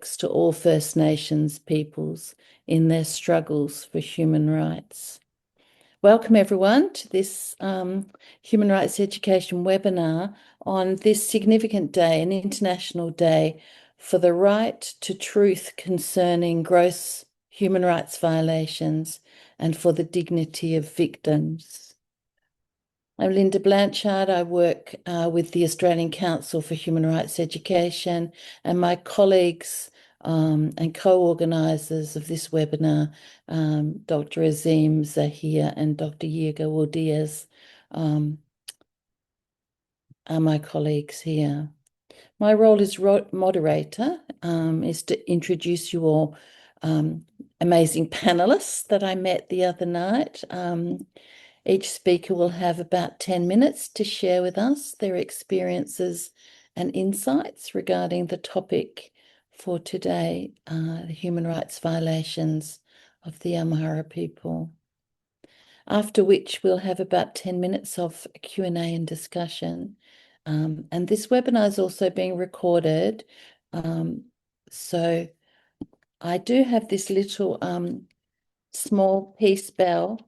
connects to all First Nations peoples in their struggles for human rights. Welcome everyone to this Human Rights Education webinar on this significant day, an International Day for the right to truth concerning gross human rights violations and for the dignity of victims. I'm Lynda Blanchard. I work with the Australian Council for Human Rights Education, and my colleagues and co-organisers of this webinar, Dr. Azim Zahir and Dr. Yiga Diaz, are my colleagues here. My role as moderator is to introduce you all amazing panelists that I met the other night. Each speaker will have about 10 minutes to share with us their experiences and insights regarding the topic for today, the human rights violations of the Amhara people. After which we'll have about 10 minutes of Q&A and discussion. And this webinar is also being recorded. So I do have this little small peace bell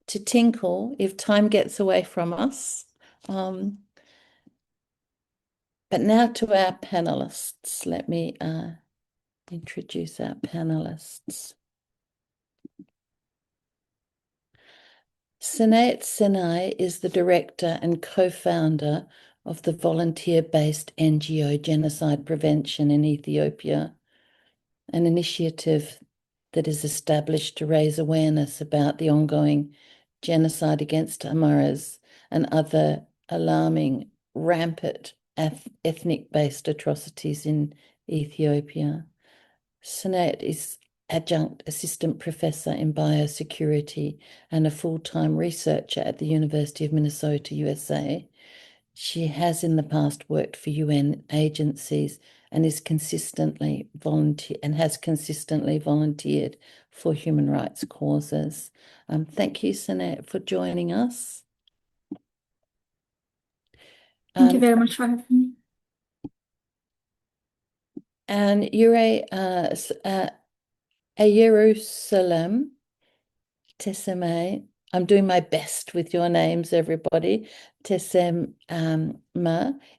to tinkle if time gets away from us. But now to our panelists. Let me introduce our panelists. Sinead Senai is the director and co-founder of the volunteer-based NGO Genocide Prevention in Ethiopia, an initiative that is established to raise awareness about the ongoing genocide against Amharas and other alarming, rampant ethnic-based atrocities in Ethiopia. Sinead is adjunct assistant professor in biosecurity and a full-time researcher at the University of Minnesota, USA. She has in the past worked for UN agencies and has consistently volunteered for human rights causes. Thank you, Sinead, for joining us. Thank you very much for having me. And Eyerusalem Tesemma, I'm doing my best with your names, everybody. Tesemma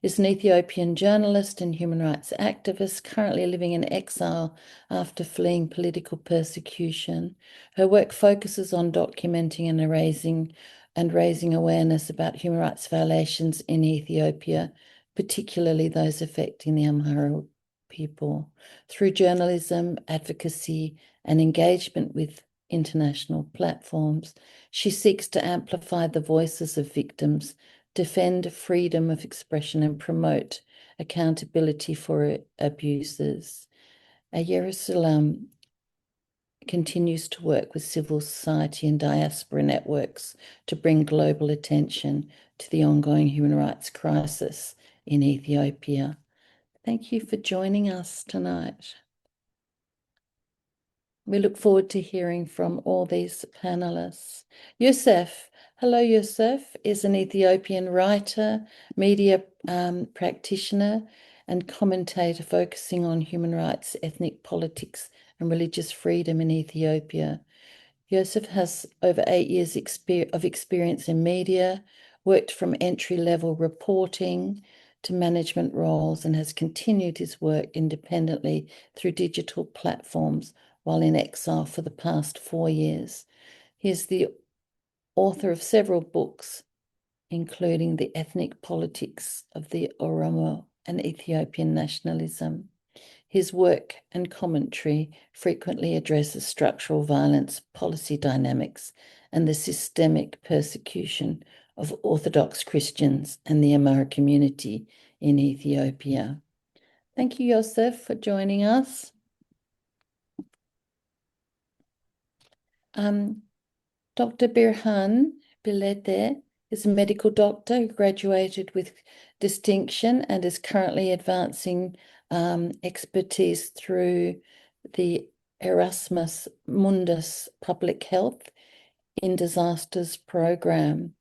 is an Ethiopian journalist and human rights activist currently living in exile after fleeing political persecution. Her work focuses on documenting and raising awareness about human rights violations in Ethiopia, particularly those affecting the Amhara people, through journalism, advocacy, and engagement with international platforms. She seeks to amplify the voices of victims, defend freedom of expression, and promote accountability for abusers. Eyerusalem continues to work with civil society and diaspora networks to bring global attention to the ongoing human rights crisis in Ethiopia. Thank you for joining us tonight. We look forward to hearing from all these panelists. Youssef, hello Youssef, is an Ethiopian writer, media practitioner, and commentator focusing on human rights, ethnic politics, and religious freedom in Ethiopia. Youssef has over 8 years of experience in media, worked from entry-level reporting to management roles, and has continued his work independently through digital platforms while in exile for the past 4 years. He is the author of several books, including The Ethnic Politics of the Oromo and Ethiopian Nationalism. His work and commentary frequently addresses structural violence, policy dynamics, and the systemic persecution of Orthodox Christians and the Amhara community in Ethiopia. Thank you, Youssef, for joining us. Dr. Birhan Bilete is a medical doctor who graduated with distinction and is currently advancing expertise through the Erasmus Mundus Public Health in Disasters program,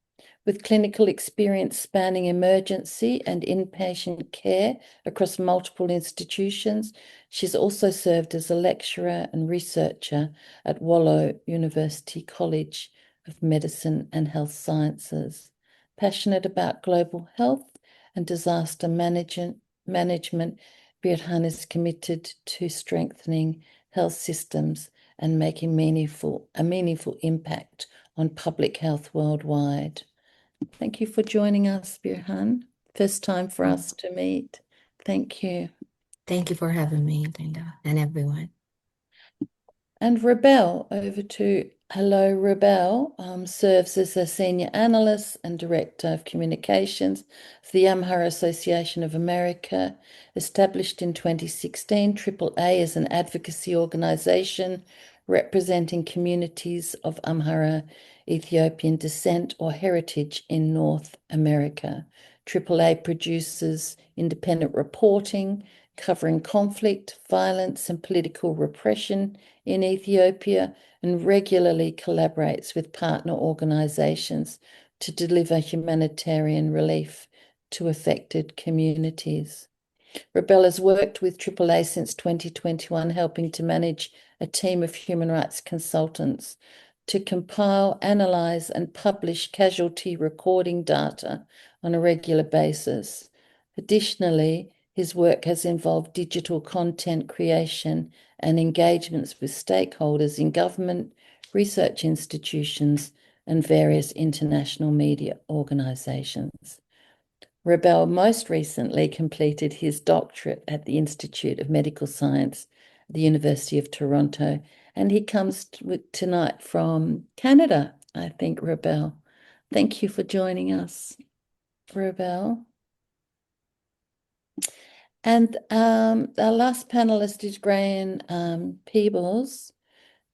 With clinical experience spanning emergency and inpatient care across multiple institutions, she's also served as a lecturer and researcher at Wallow University College of Medicine and Health Sciences. Passionate about global health and disaster management, Birhan is committed to strengthening health systems and making a meaningful impact on public health worldwide. Thank you for joining us, Birhan. First time for us to meet. Thank you. Thank you for having me, Lynda, and everyone. And Rebel, over to hello, Rebel, serves as a senior analyst and director of communications for the Amhara Association of America. Established in 2016, AAA is an advocacy organization representing communities of Amhara Ethiopian descent or heritage in North America. AAA produces independent reporting covering conflict, violence, and political repression in Ethiopia, and regularly collaborates with partner organizations to deliver humanitarian relief to affected communities. Rebel has worked with AAA since 2021, helping to manage a team of human rights consultants to compile, analyze, and publish casualty recording data on a regular basis. Additionally, his work has involved digital content creation and engagements with stakeholders in government, research institutions, and various international media organizations. Rebel most recently completed his doctorate at the Institute of Medical Science at the University of Toronto, and he comes tonight from Canada, I think, Rebel. Thank you for joining us, Rebel. And our last panelist is Graham Peebles,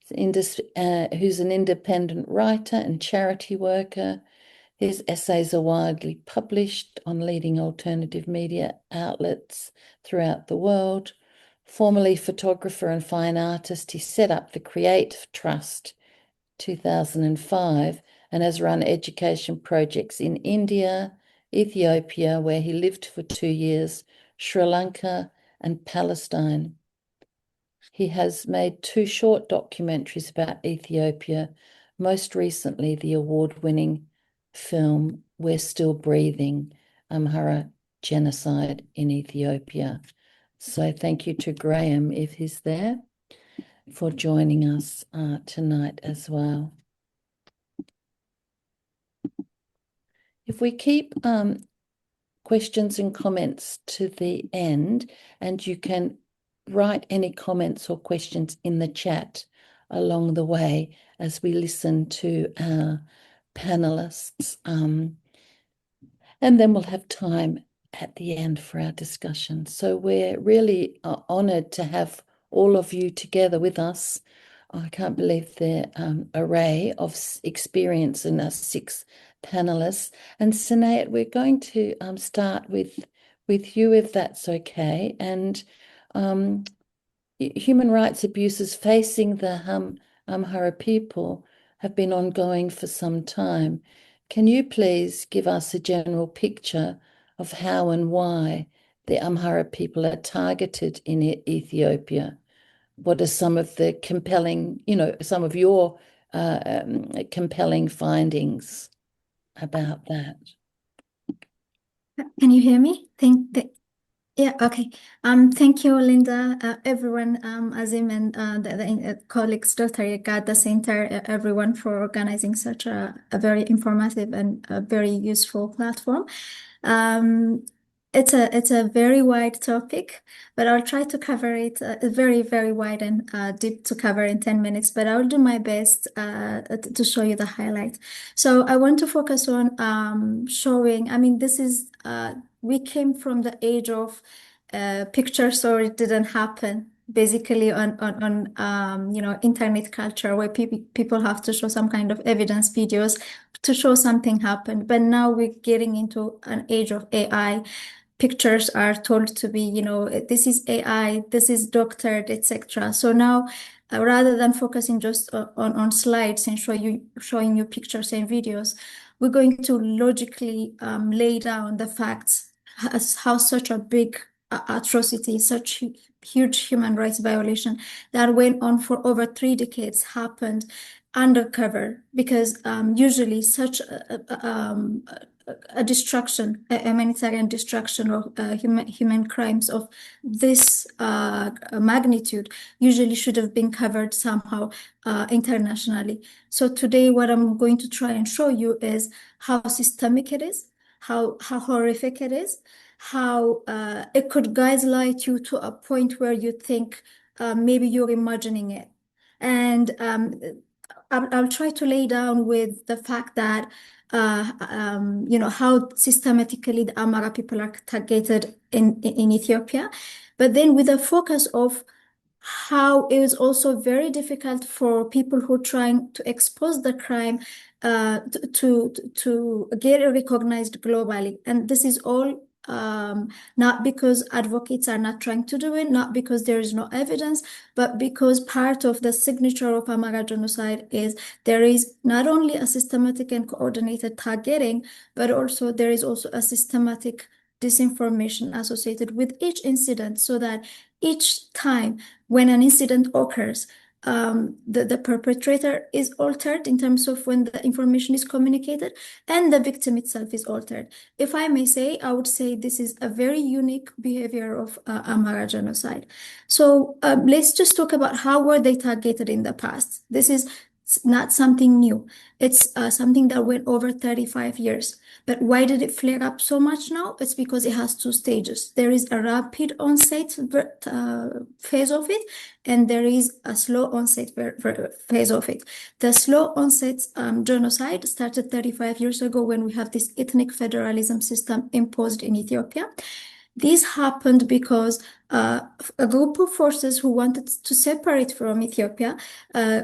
who's an independent writer and charity worker. His essays are widely published on leading alternative media outlets throughout the world. Formerly photographer and fine artist, he set up the Create Trust 2005 and has run education projects in India, Ethiopia, where he lived for 2 years, Sri Lanka, and Palestine. He has made 2 short documentaries about Ethiopia, most recently the award-winning film We're Still Breathing, Amhara Genocide in Ethiopia. So thank you to Graham, if he's there, for joining us tonight as well. If we keep questions and comments to the end, and you can write any comments or questions in the chat along the way as we listen to our panelists. And then we'll have time at the end for our discussion. So we're really honoured to have all of you together with us. I can't believe the array of experience in our 6 panelists. And Sinead, we're going to start with you, if that's okay. And human rights abuses facing the Amhara people have been ongoing for some time. Can you please give us a general picture of how and why the Amhara people are targeted in Ethiopia? What are some of the compelling, some of your compelling findings about that? Can you hear me? Yeah, okay. Thank you, Lynda, everyone, Azim, and the colleagues, Dr. Yega, the center, everyone for organizing such a very informative and a very useful platform. It's a very wide topic, but I'll try to cover it very, very wide and deep to cover in 10 minutes, but I'll do my best to show you the highlight. So I want to focus on showing, this is, we came from the age of pictures, or it didn't happen. Basically on internet culture, where people have to show some kind of evidence videos to show something happened. But now we're getting into an age of AI. Pictures are told to be, this is AI, this is doctored, etc. So now, rather than focusing just on slides and showing you pictures and videos, we're going to logically lay down the facts as how such a big atrocity, such huge human rights violation that went on for over 3 decades happened undercover, because usually such a destruction, a humanitarian destruction of human crimes of this magnitude usually should have been covered somehow internationally. So today what I'm going to try and show you is how systemic it is, how horrific it is, how it could gaslight you to a point where you think maybe you're imagining it. And I'll try to lay down with the fact that how systematically the Amhara people are targeted in Ethiopia, but then with a focus of how it is also very difficult for people who are trying to expose the crime to get recognized globally. And this is all not because advocates are not trying to do it, not because there is no evidence, but because part of the signature of Amhara genocide is there is not only a systematic and coordinated targeting, but also there is also a systematic disinformation associated with each incident, so that each time when an incident occurs, the perpetrator is altered in terms of when the information is communicated, and the victim itself is altered. If I may say, I would say this is a very unique behavior of Amhara genocide. So let's just talk about how were they targeted in the past. This is not something new. It's something that went over 35 years. But why did it flare up so much now? It's because it has 2 stages. There is a rapid onset phase of it, and there is a slow onset phase of it. The slow onset genocide started 35 years ago when we have this ethnic federalism system imposed in Ethiopia. This happened because a group of forces who wanted to separate from Ethiopia,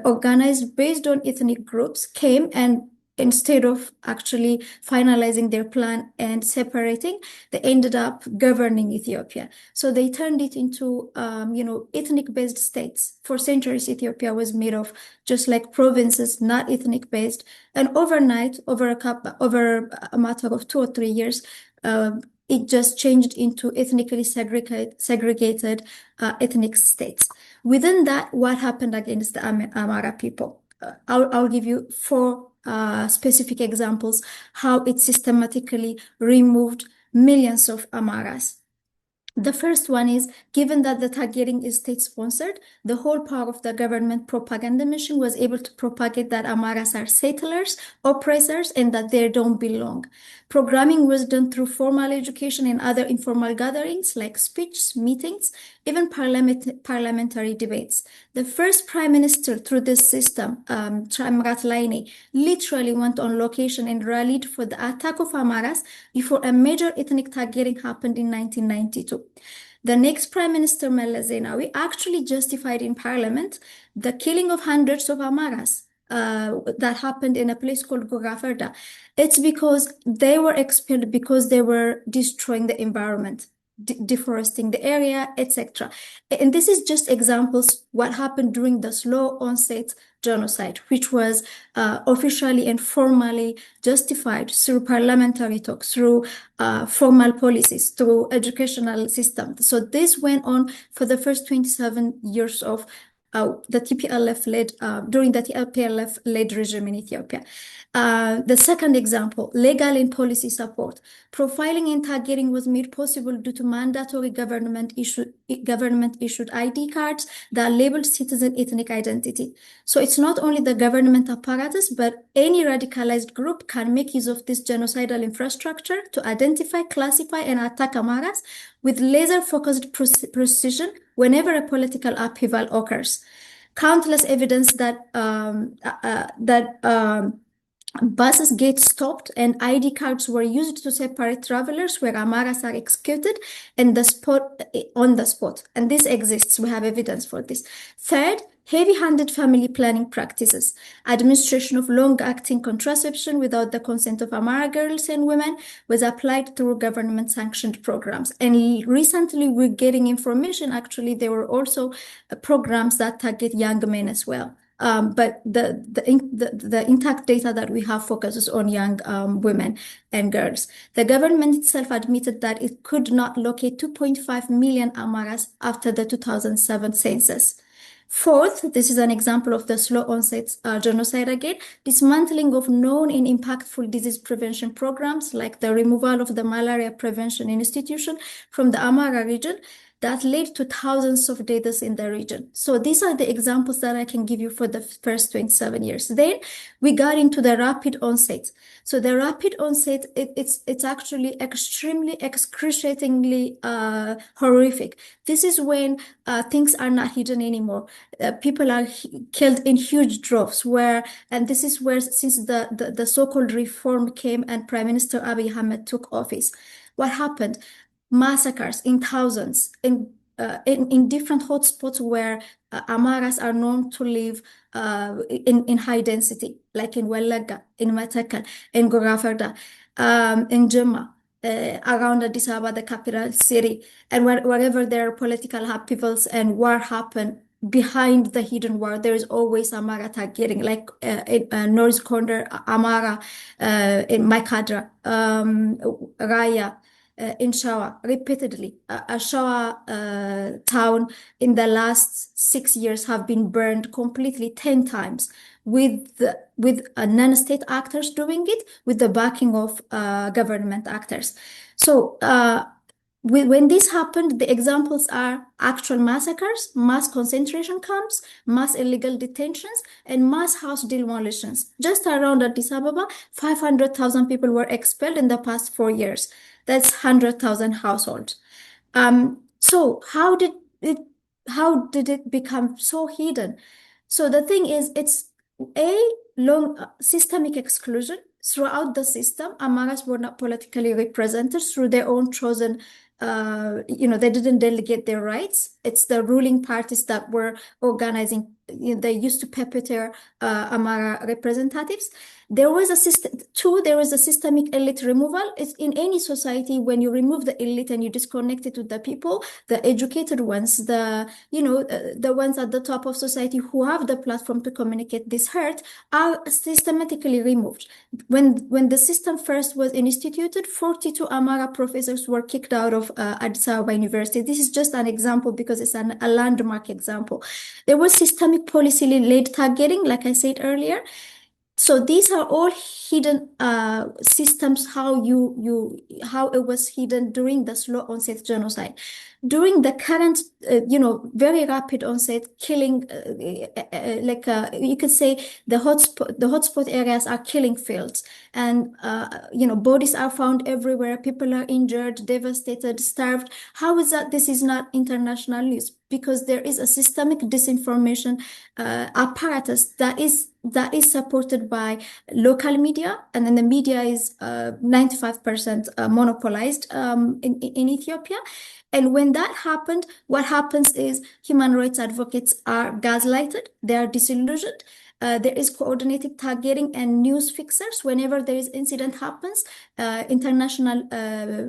organized based on ethnic groups, came, and instead of actually finalizing their plan and separating, they ended up governing Ethiopia. So they turned it into, ethnic-based states. For centuries, Ethiopia was made of just like provinces, not ethnic-based. And overnight, over a matter of 2 or 3 years, it just changed into ethnically segregated ethnic states. Within that, what happened against the Amhara people? I'll give you 4 specific examples how it systematically removed millions of Amharas. The first one is, given that the targeting is state-sponsored, the whole power of the government propaganda machine was able to propagate that Amharas are settlers, oppressors, and that they don't belong. Programming was done through formal education and other informal gatherings like speeches, meetings, even parliamentary debates. The first prime minister through this system, Layne, literally went on location and rallied for the attack of Amharas before a major ethnic targeting happened in 1992. The next Prime Minister, Meles Zenawi, actually justified in parliament the killing of hundreds of Amharas that happened in a place called Gogaferda. It's because they were expelled because they were destroying the environment, deforesting the area, etc. And this is just examples what happened during the slow onset genocide, which was officially and formally justified through parliamentary talks, through formal policies, through educational systems. So this went on for the first 27 years of the TPLF-led, during the TPLF-led regime in Ethiopia. The second example, legal and policy support. Profiling and targeting was made possible due to mandatory government-issued ID cards that labeled citizen ethnic identity. So it's not only the government apparatus, but any radicalized group can make use of this genocidal infrastructure to identify, classify, and attack Amharas with laser-focused precision whenever a political upheaval occurs. Countless evidence that buses get stopped and ID cards were used to separate travelers where Amharas are executed on the spot. And this exists. We have evidence for this. Third, heavy-handed family planning practices. Administration of long-acting contraception without the consent of Amhara girls and women was applied through government-sanctioned programs. And recently, we're getting information, actually, there were also programs that target young men as well. But the intact data that we have focuses on young women and girls. The government itself admitted that it could not locate 2.5 million Amharas after the 2007 census. Fourth, this is an example of the slow onset genocide again, dismantling of known and impactful disease prevention programs like the removal of the malaria prevention institution from the Amhara region that led to thousands of deaths in the region. So these are the examples that I can give you for the first 27 years. Then we got into the rapid onset. So the rapid onset, it's actually extremely excruciatingly horrific. This is when things are not hidden anymore. People are killed in huge droves and this is where, since the so-called reform came and Prime Minister Abiy Ahmed took office, what happened? Massacres in thousands in different hotspots where Amharas are known to live in high density, like in Welaga, in Matakkal, in Gorafarda, in Jemma, around Addis Ababa, the capital city, and wherever there are political upheavals and war happen. Behind the hidden war, there is always Amhara targeting, like in North Corner, Amhara, in Maikadra, Raya, in Shawa repeatedly. A Shawa town in the last 6 years have been burned completely 10 times with non-state actors doing it with the backing of government actors. So when this happened, the examples are actual massacres, mass concentration camps, mass illegal detentions, and mass house demolitions. Just around Addis Ababa, 500,000 people were expelled in the past 4 years. That's 100,000 households. So how did it become so hidden? So the thing is, it's a long systemic exclusion throughout the system. Amharas were not politically represented through their own chosen. They didn't delegate their rights. It's the ruling parties that were organizing. They used to puppeteer Amhara representatives. There was a systemic elite removal. It's in any society, when you remove the elite and you disconnect it with the people, the educated ones, the ones at the top of society who have the platform to communicate this hurt are systematically removed. When the system first was instituted, 42 Amhara professors were kicked out of Addis Ababa University. This is just an example because it's a landmark example. There was systemic policy-led targeting, like I said earlier. So these are all hidden systems, how it was hidden during the slow onset genocide. During the current, very rapid onset killing, you could say the hotspot areas are killing fields, and bodies are found everywhere. People are injured, devastated, starved. How is that this is not international news? Because there is a systemic disinformation apparatus that is supported by local media, and then the media is 95% monopolized in Ethiopia. And when that happened, what happens is human rights advocates are gaslighted, they are disillusioned. There is coordinated targeting and news fixers whenever there is incident happens. International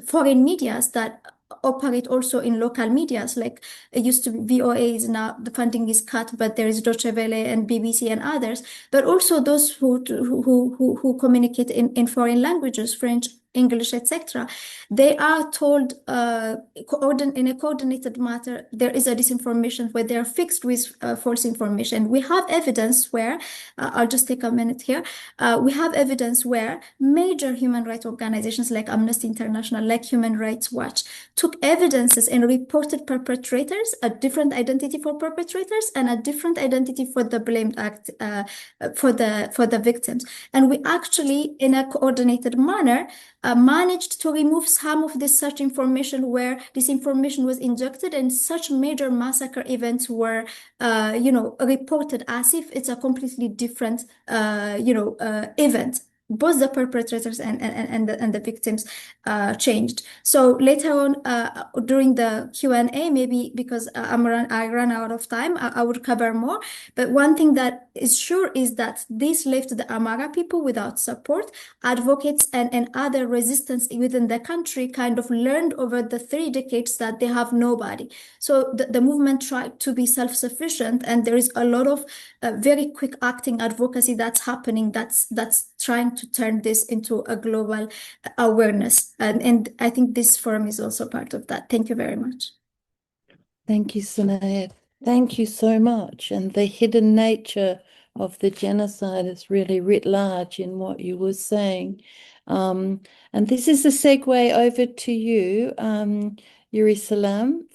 foreign medias that operate also in local medias, like it used to be VOA, is now the funding is cut, but there is Deutsche Welle and BBC and others, but also those who communicate in foreign languages, French, English, etc. They are told in a coordinated matter there is a disinformation where they are fixed with false information. We have evidence where I'll just take a minute here. We have evidence where major human rights organizations like Amnesty International, like Human Rights Watch, took evidences and reported perpetrators, a different identity for perpetrators and a different identity for the blamed act, for the victims. And we actually, in a coordinated manner, managed to remove some of this such information where this information was injected, and such major massacre events were, reported as if it's a completely different, event. both the perpetrators and the victims changed. So later on, during the Q&A, maybe because I ran out of time, I would cover more. But one thing that is sure is that this left the Amhara people without support. Advocates and other resistance within the country kind of learned over the 3 decades that they have nobody. So the movement tried to be self-sufficient, and there is a lot of very quick acting advocacy that's happening, that's trying to turn this into a global awareness. And I think this forum is also part of that. Thank you very much. Thank you, Sinead. Thank you so much. And the hidden nature of the genocide is really writ large in what you were saying. And this is a segue over to you, Eyerusalem,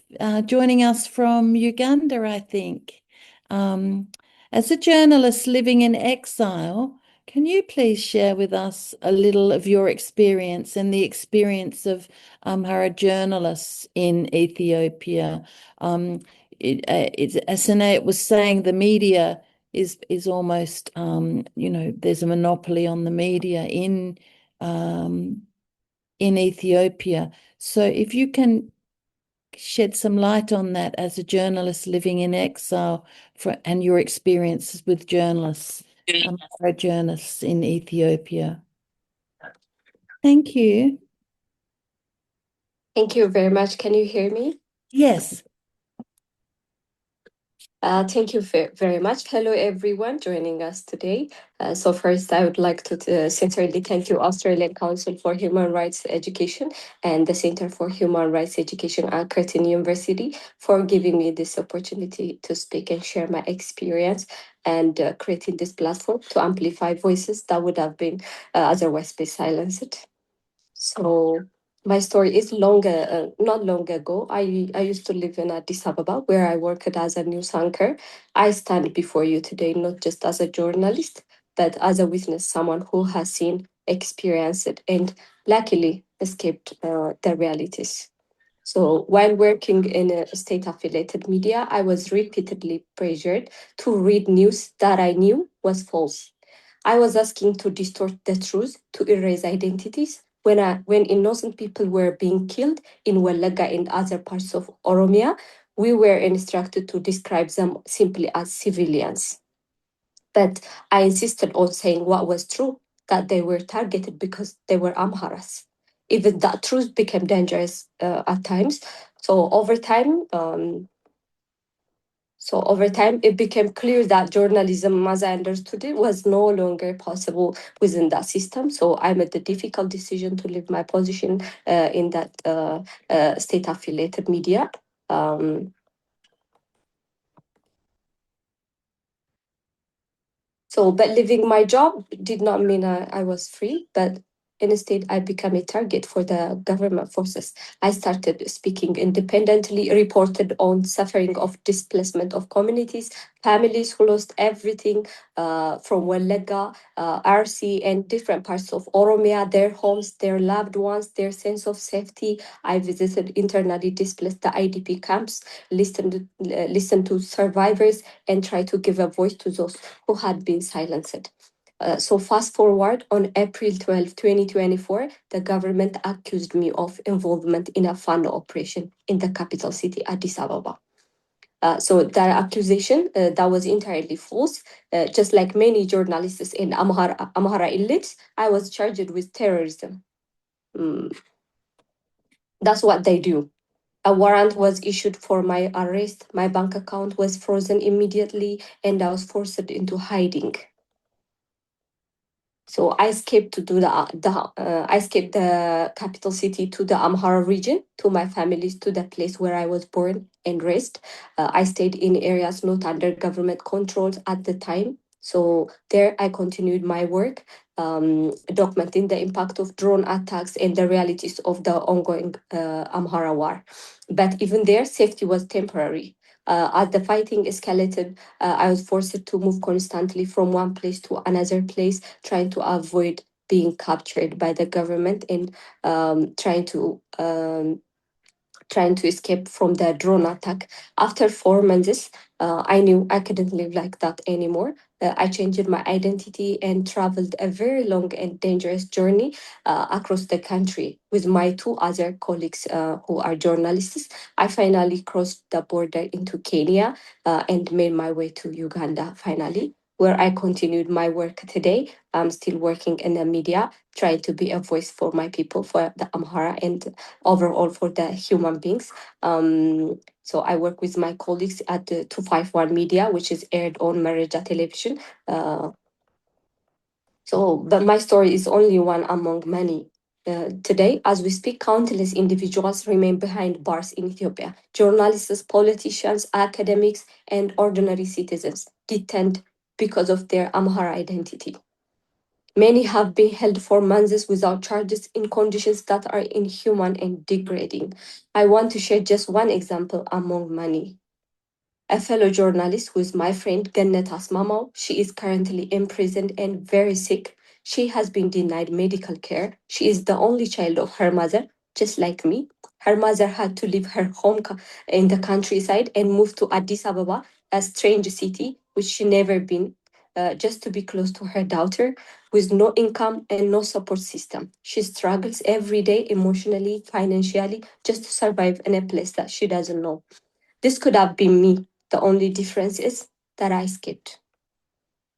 joining us from Uganda, I think. As a journalist living in exile, can you please share with us a little of your experience and the experience of Amhara journalists in Ethiopia? As Sinead was saying, the media is almost, there's a monopoly on the media in Ethiopia. So if you can shed some light on that as a journalist living in exile and your experiences with journalists, journalists in Ethiopia. Thank you. Thank you very much. Can you hear me? Yes. Thank you very much. Hello, everyone joining us today. So first, I would like to sincerely thank you, Australian Council for Human Rights Education and the Center for Human Rights Education at Curtin University for giving me this opportunity to speak and share my experience and creating this platform to amplify voices that would have been otherwise be silenced. So my story is not long ago. I used to live in Addis Ababa, where I worked as a news anchor. I stand before you today not just as a journalist, but as a witness, someone who has seen, experienced, and luckily escaped the realities. So while working in a state-affiliated media, I was repeatedly pressured to read news that I knew was false. I was asking to distort the truth, to erase identities, when innocent people were being killed in Walaga and other parts of Oromia, we were instructed to describe them simply as civilians. But I insisted on saying what was true, that they were targeted because they were Amharas. Even that truth became dangerous at times. So over time, it became clear that journalism, as I understood it, was no longer possible within that system. So I made the difficult decision to leave my position in that state-affiliated media. But leaving my job did not mean I was free, but instead, I became a target for the government forces. I started speaking independently, reported on suffering of displacement of communities, families who lost everything from Walaga, RC, and different parts of Oromia, their homes, their loved ones, their sense of safety. I visited internally displaced the IDP camps, listened to survivors, and tried to give a voice to those who had been silenced. So fast forward, on April 12, 2024, the government accused me of involvement in a fund operation in the capital city, Addis Ababa. So that accusation, that was entirely false. Just like many journalists in Amhara elite, I was charged with terrorism. That's what they do. A warrant was issued for my arrest. My bank account was frozen immediately, and I was forced into hiding. So I escaped I escaped the capital city to the Amhara region, to my families, to the place where I was born and raised. I stayed in areas not under government controls at the time. So there I continued my work, documenting the impact of drone attacks and the realities of the ongoing Amhara war. But even there, safety was temporary. As the fighting escalated, I was forced to move constantly from one place to another place, trying to avoid being captured by the government and trying to escape from the drone attack. After 4 months, I knew I couldn't live like that anymore. I changed my identity and traveled a very long and dangerous journey across the country with my two other colleagues who are journalists. I finally crossed the border into Kenya and made my way to Uganda finally, where I continued my work today. I'm still working in the media, trying to be a voice for my people, for the Amhara, and overall for the human beings. So I work with my colleagues at the 251 Media, which is aired on Mareja Television. But my story is only one among many. Today, as we speak, countless individuals remain behind bars in Ethiopia. Journalists, politicians, academics, and ordinary citizens detained because of their Amhara identity. Many have been held for months without charges in conditions that are inhuman and degrading. I want to share just one example among many. A fellow journalist who is my friend, Gannet Asmamau, she is currently imprisoned and very sick. She has been denied medical care. She is the only child of her mother, just like me. Her mother had to leave her home in the countryside and move to Addis Ababa, a strange city which she never been, just to be close to her daughter, with no income and no support system. She struggles every day emotionally, financially, just to survive in a place that she doesn't know. This could have been me. The only difference is that I escaped.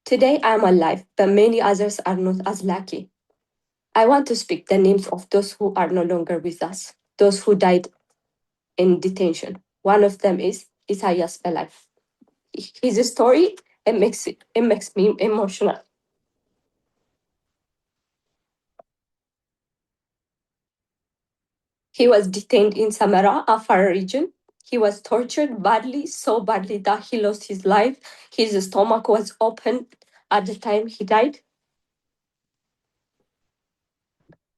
Today I am alive, but many others are not as lucky. I want to speak the names of those who are no longer with us, those who died in detention. One of them is Isaias Belay. His story, it makes me emotional. He was detained in Samara, Afar region. He was tortured badly, so badly that he lost his life. His stomach was open at the time he died.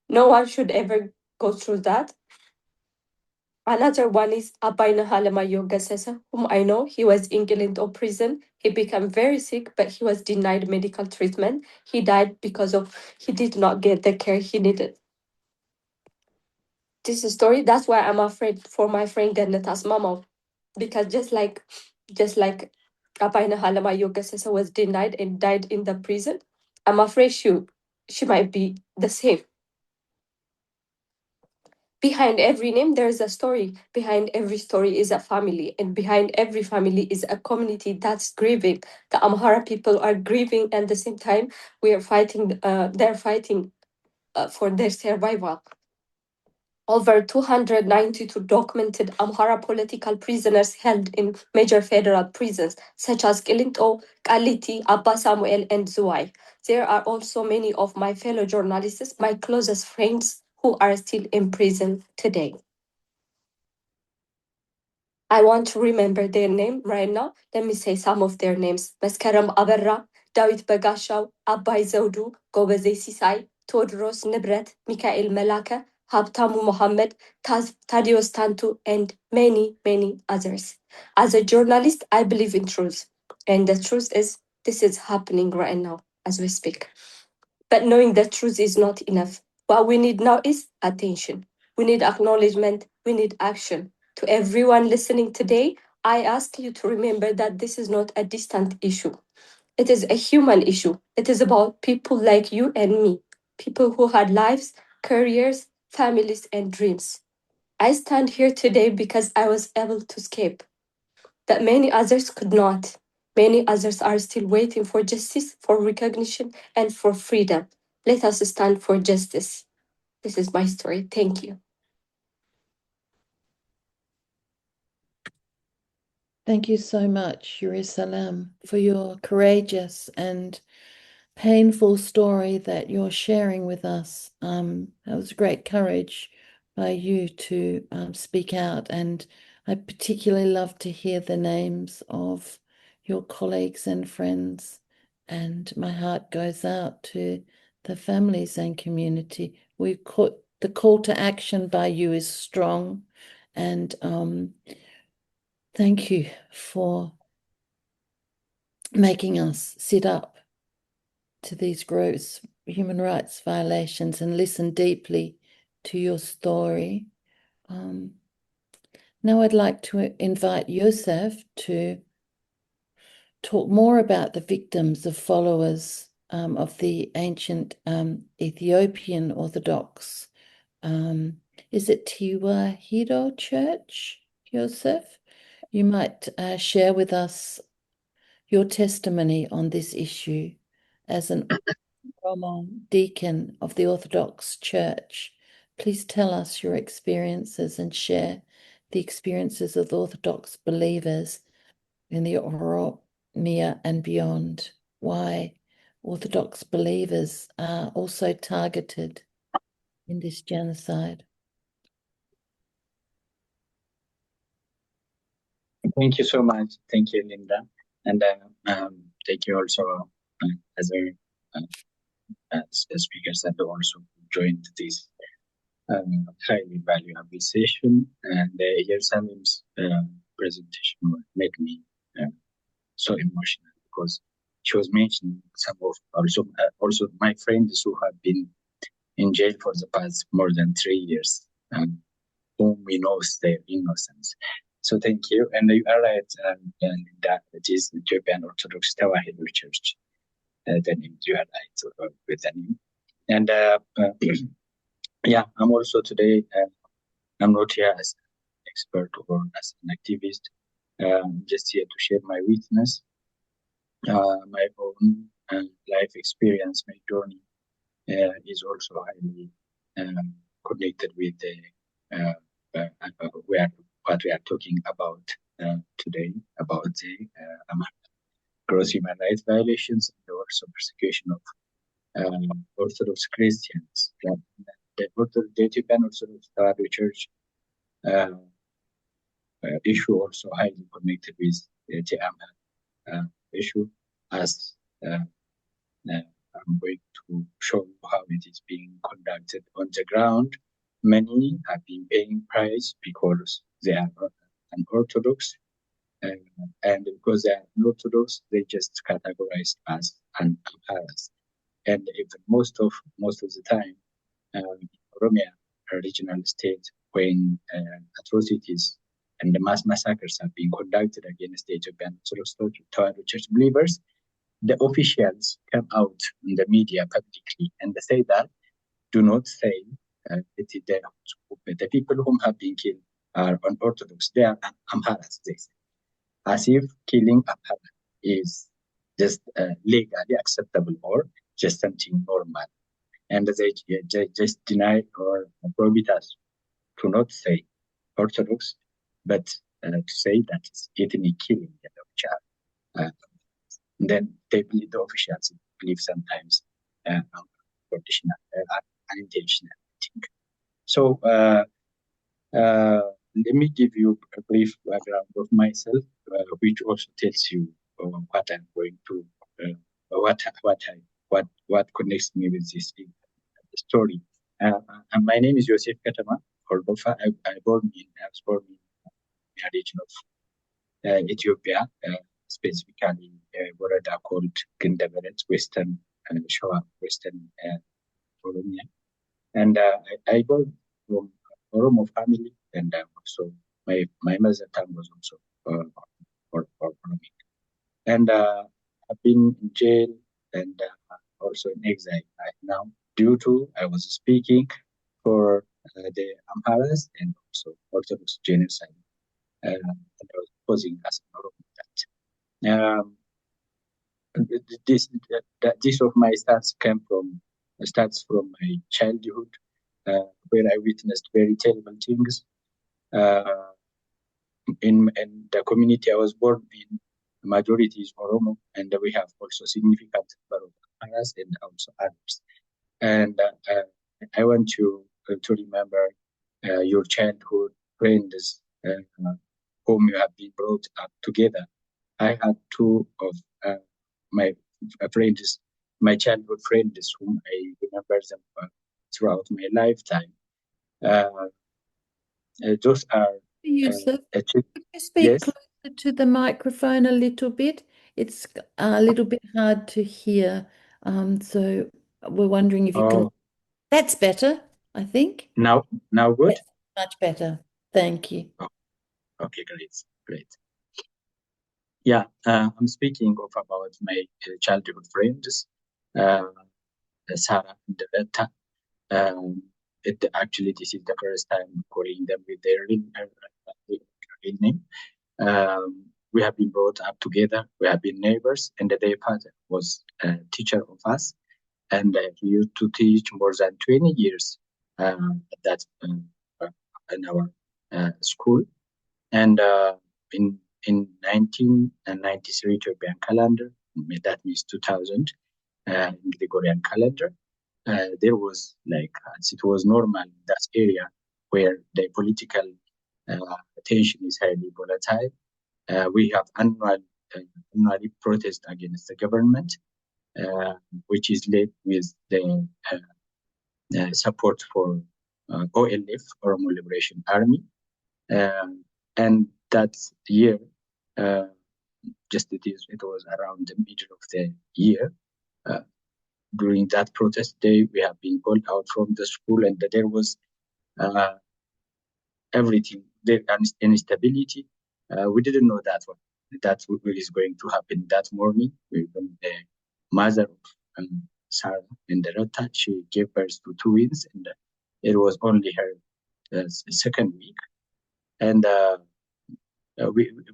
No one should ever go through that. Another one is Abaina Halemayo Gasesa, whom I know. He was in Gilindo prison. He became very sick, but he was denied medical treatment. He died because of he did not get the care he needed. This is a story. That's why I'm afraid for my friend Ganeta's mama, because just like Abaina Halemayo Gasesa was denied and died in the prison, I'm afraid she might be the same. Behind every name, there is a story. Behind every story is a family. And behind every family is a community that's grieving. The Amhara people are grieving. And at the same time, we are fighting, they're fighting for their survival. Over 292 documented Amhara political prisoners held in major federal prisons, such as Kilinto, Kaliti, Abba Samuel, and Zuwai. There are also many of my fellow journalists, my closest friends, who are still in prison today. I want to remember their name right now. Let me say some of their names. Meskerem Aberra, David Bagashau, Abbay Zaudu, Gobeze Sisai, Todros Nibret, Mikael Melaka, Habtamu Mohammed, Tadios Tantu, and many, many others. As a journalist, I believe in truth. And the truth is, this is happening right now as we speak. But knowing the truth is not enough. What we need now is attention. We need acknowledgement. We need action. To everyone listening today, I ask you to remember that this is not a distant issue. It is a human issue. It is about people like you and me, people who had lives, careers, families, and dreams. I stand here today because I was able to escape, but many others could not. Many others are still waiting for justice, for recognition, and for freedom. Let us stand for justice. This is my story. Thank you. Thank you so much, Eyerusalem, for your courageous and painful story that you're sharing with us. That was great courage by you to speak out, and I particularly love to hear the names of your colleagues and friends, and my heart goes out to the families and community. The call to action by you is strong, and thank you for making us sit up to these gross human rights violations and listen deeply to your story. Now I'd like to invite Yosef to talk more about the victims of followers of the ancient Ethiopian Orthodox. Is it Tewahedo Church, Joseph? You might share with us your testimony on this issue as an Oromo deacon of the Orthodox Church. Please tell us your experiences and share the experiences of the Orthodox believers in the Oromia and beyond. Why Orthodox believers are also targeted in this genocide. Thank you so much. Thank you, Lynda. And thank you also other speakers that also joined this highly valuable session. And Eyerusalem's presentation made me so emotional because she was mentioning some of also my friends who have been in jail for the past more than 3 years, whom we know their innocence. So thank you. And you are right, that it is the Ethiopian Orthodox Tewahedo Church. The name you are right with the name. And yeah, I'm also today, I'm not here as an expert or as an activist. I'm just here to share my witness, my own life experience, my journey is also highly connected with the what we are talking about today, about the gross human rights violations and also persecution of Orthodox Christians. The Ethiopian Orthodox Church issue also highly connected with the Amhara issue, as I'm going to show you how it is being conducted on the ground. Many have been paying price because they are unorthodox, and because they are unorthodox, they just categorize as Amharas. And even most of the time, Oromia, a regional state, when atrocities and the mass massacres have been conducted against the Ethiopian Orthodox Church believers, the officials come out in the media publicly and they say that do not say the people whom have been killed are unorthodox. They are Amharas, they say, as if killing Amhara is just legally acceptable or just something normal. And they just deny or prohibit us to not say Orthodox, but to say that it's ethnic killing, which are then the officials believe sometimes conditional, unintentional. So let me give you a brief background of myself, which also tells you what I'm going to, what connects me with this story. And my name is Yosef Katama Kordofa. I was born in a region of Ethiopia, specifically Borada called Gindaberet, Western Shoa, Western Oromia. And I got from Oromo family, and also my mother tongue was also Oromic. And I've been in jail and also in exile right now due to I was speaking for the Amharas and also Orthodox genocide. And I was posing as an Oromo. This of my starts from my childhood, where I witnessed very terrible things. In the community I was born in, the majority is Oromo, and we have also significant number of Amharas and also others. And I want you to remember your childhood friends whom you have been brought up together. I had two of my friends, my childhood friends, whom I remember them throughout my lifetime. Those are Yusuf, could you speak yes? closer to the microphone a little bit? It's a little bit hard to hear. So we're wondering if you can. That's better, I think. Now good? Yes, much better. Thank you. Okay, great. Yeah, I'm speaking about my childhood friends, Sarah and Retta. Actually, this is the first time calling them with their real name. We have been brought up together. We have been neighbors, and their father was a teacher of us, and he used to teach more than 20 years that in our school. And in 1993 Ethiopian calendar, that means 2000 in Gregorian calendar, there was as it was normal in that area where the political tension is highly volatile. We have annually protest against the government, which is led with the support for OLF, Oromo Liberation Army. And that year, it was around the middle of the year. During that protest day, we have been called out from the school, and there was everything, the instability. We didn't know that one. That's what is going to happen that morning. When the mother of Sarah and Retta, she gave birth to twins, and it was only her second week. And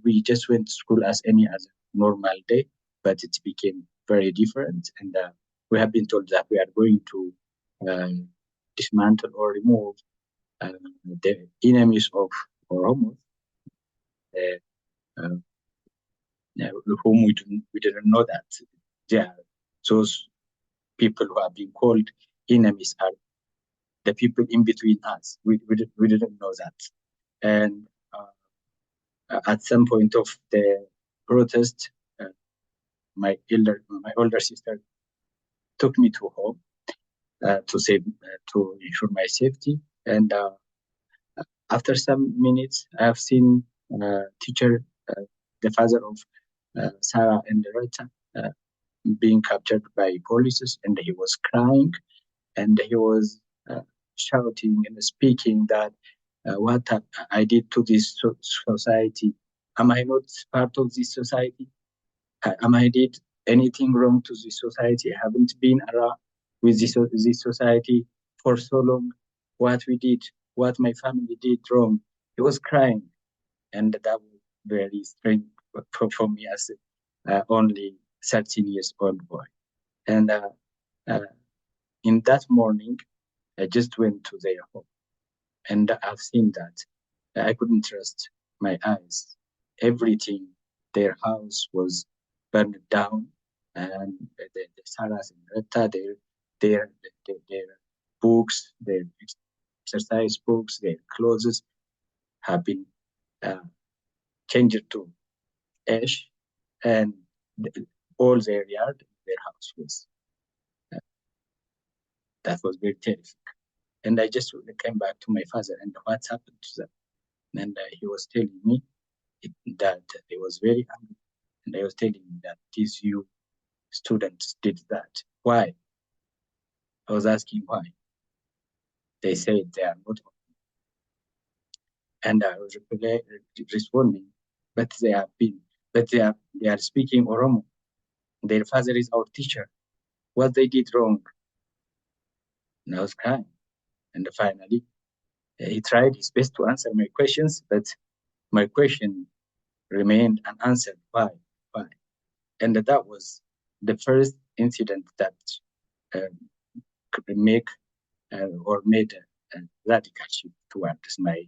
we just went to school as any other normal day, but it became very different. And we have been told that we are going to dismantle or remove the enemies of Oromo, whom we didn't know that they are those people who have been called enemies are the people in between us. We didn't know that. And at some point of the protest, my older sister took me to home to ensure my safety. And after some minutes, I have seen teacher, the father of Sarah and Retta, being captured by police, and he was crying, and he was shouting and speaking that what I did to this society. Am I not part of this society? Am I did anything wrong to this society? I haven't been around with this society for so long. What we did, what my family did wrong. He was crying, and that was very strange for me as only 13 years old boy. And in that morning, I just went to their home, and I've seen that I couldn't trust my eyes. Everything, their house was burned down, and the Sarahs and Retta, their books, their exercise books, their clothes have been changed to ash, and all their yard, their house was. That was very terrifying. And I just came back to my father, and what's happened to them? And he was telling me that he was very angry. And I was telling him that these you students did that. Why? I was asking why. They said they are not. And I was responding, but they are speaking Oromo. Their father is our teacher. What they did wrong? And I was crying. And finally, he tried his best to answer my questions, but my question remained unanswered. Why? And that was the first incident that could make or made a radical shift towards my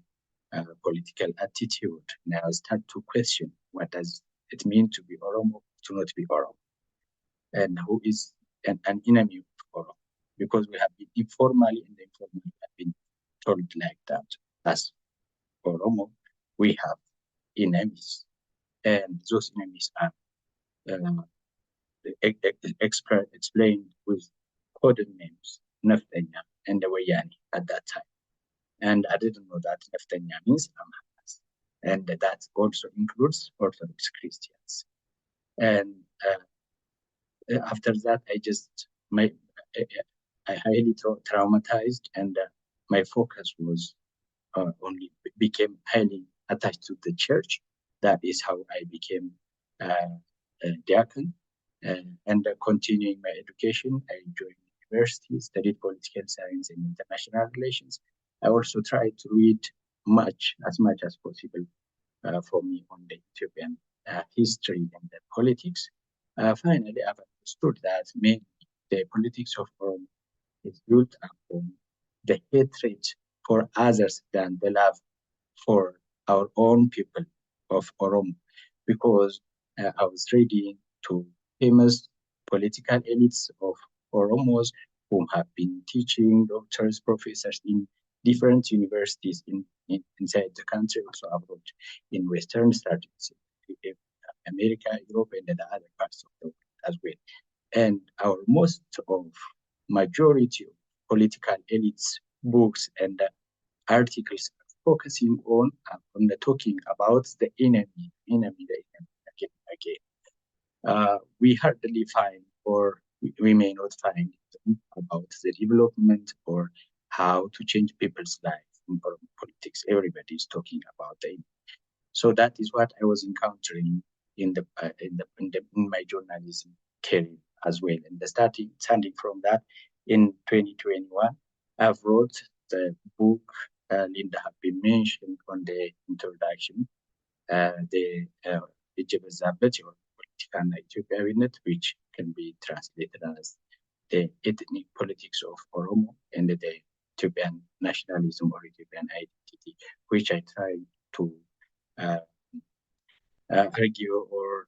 political attitude. And I start to question, what does it mean to be Oromo, to not be Oromo? And who is an enemy of Oromo? Because we have been informally and informally have been told like that. As Oromo, we have enemies, and those enemies are explained with coded names, Naftanya and Wayani at that time. And I didn't know that Naftanya means Amharas, and that also includes Orthodox Christians. And after that, I highly traumatized, and my focus was only became highly attached to the church. That is how I became diacon, and continuing my education, I joined university, studied political science and international relations. I also tried to read as much as possible for me on the Ethiopian history and the politics. Finally, I've understood that mainly the politics of Rome is built upon the hatred for others than the love for our own people of Oromo, because I was reading to famous political elites of Oromos who have been teaching, doctors, professors in different universities inside the country, also abroad, in Western studies, America, Europe, and the other parts of the world as well. And our most of majority of political elites books and articles focusing on the talking about the enemy again and again. We hardly find, or we may not find, about the development or how to change people's lives in politics. Everybody is talking about the enemy. So that is what I was encountering in my journalism career as well. And starting from that, in 2021, I've wrote the book Lynda have been mentioned on the introduction, the Eyerusalem or political Ethiopian, which can be translated as the ethnic politics of Oromo and the Ethiopian nationalism or Ethiopian identity, which I try to argue or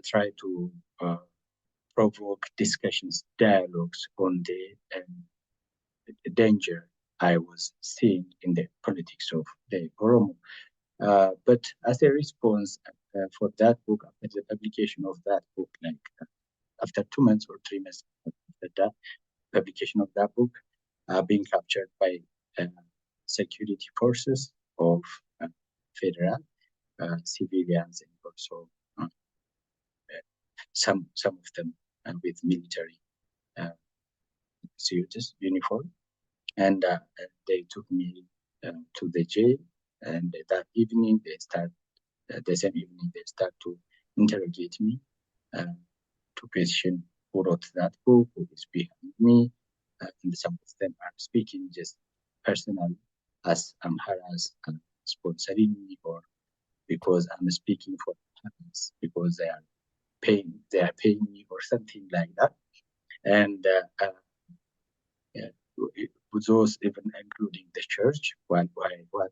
try to provoke discussions, dialogues on the danger I was seeing in the politics of the Oromo. But as a response for that book, after the publication of that book, like after 2 months or 3 months after that publication of that book, being captured by security forces of federal civilians, and also some of them with military suits uniform, and they took me to the jail. And that evening, the same evening, they start to interrogate me, to question who wrote that book, who is behind me, and some of them are speaking just personally as Amhara's sponsoring me, or because I'm speaking for Amharas, because they are paying me or something like that. And those even including the church, what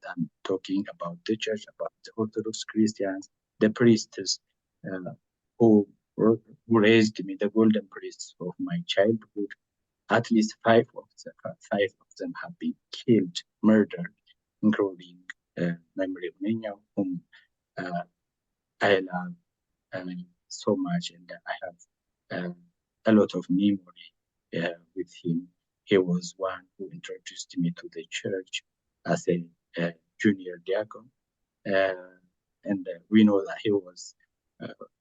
I'm talking about the church, about the Orthodox Christians, the priests who raised me, the golden priests of my childhood. At least five of them have been killed, murdered, including Memory Menya, whom I love so much, and I have a lot of memory with him. He was one who introduced me to the church as a junior diacon, and we know that he was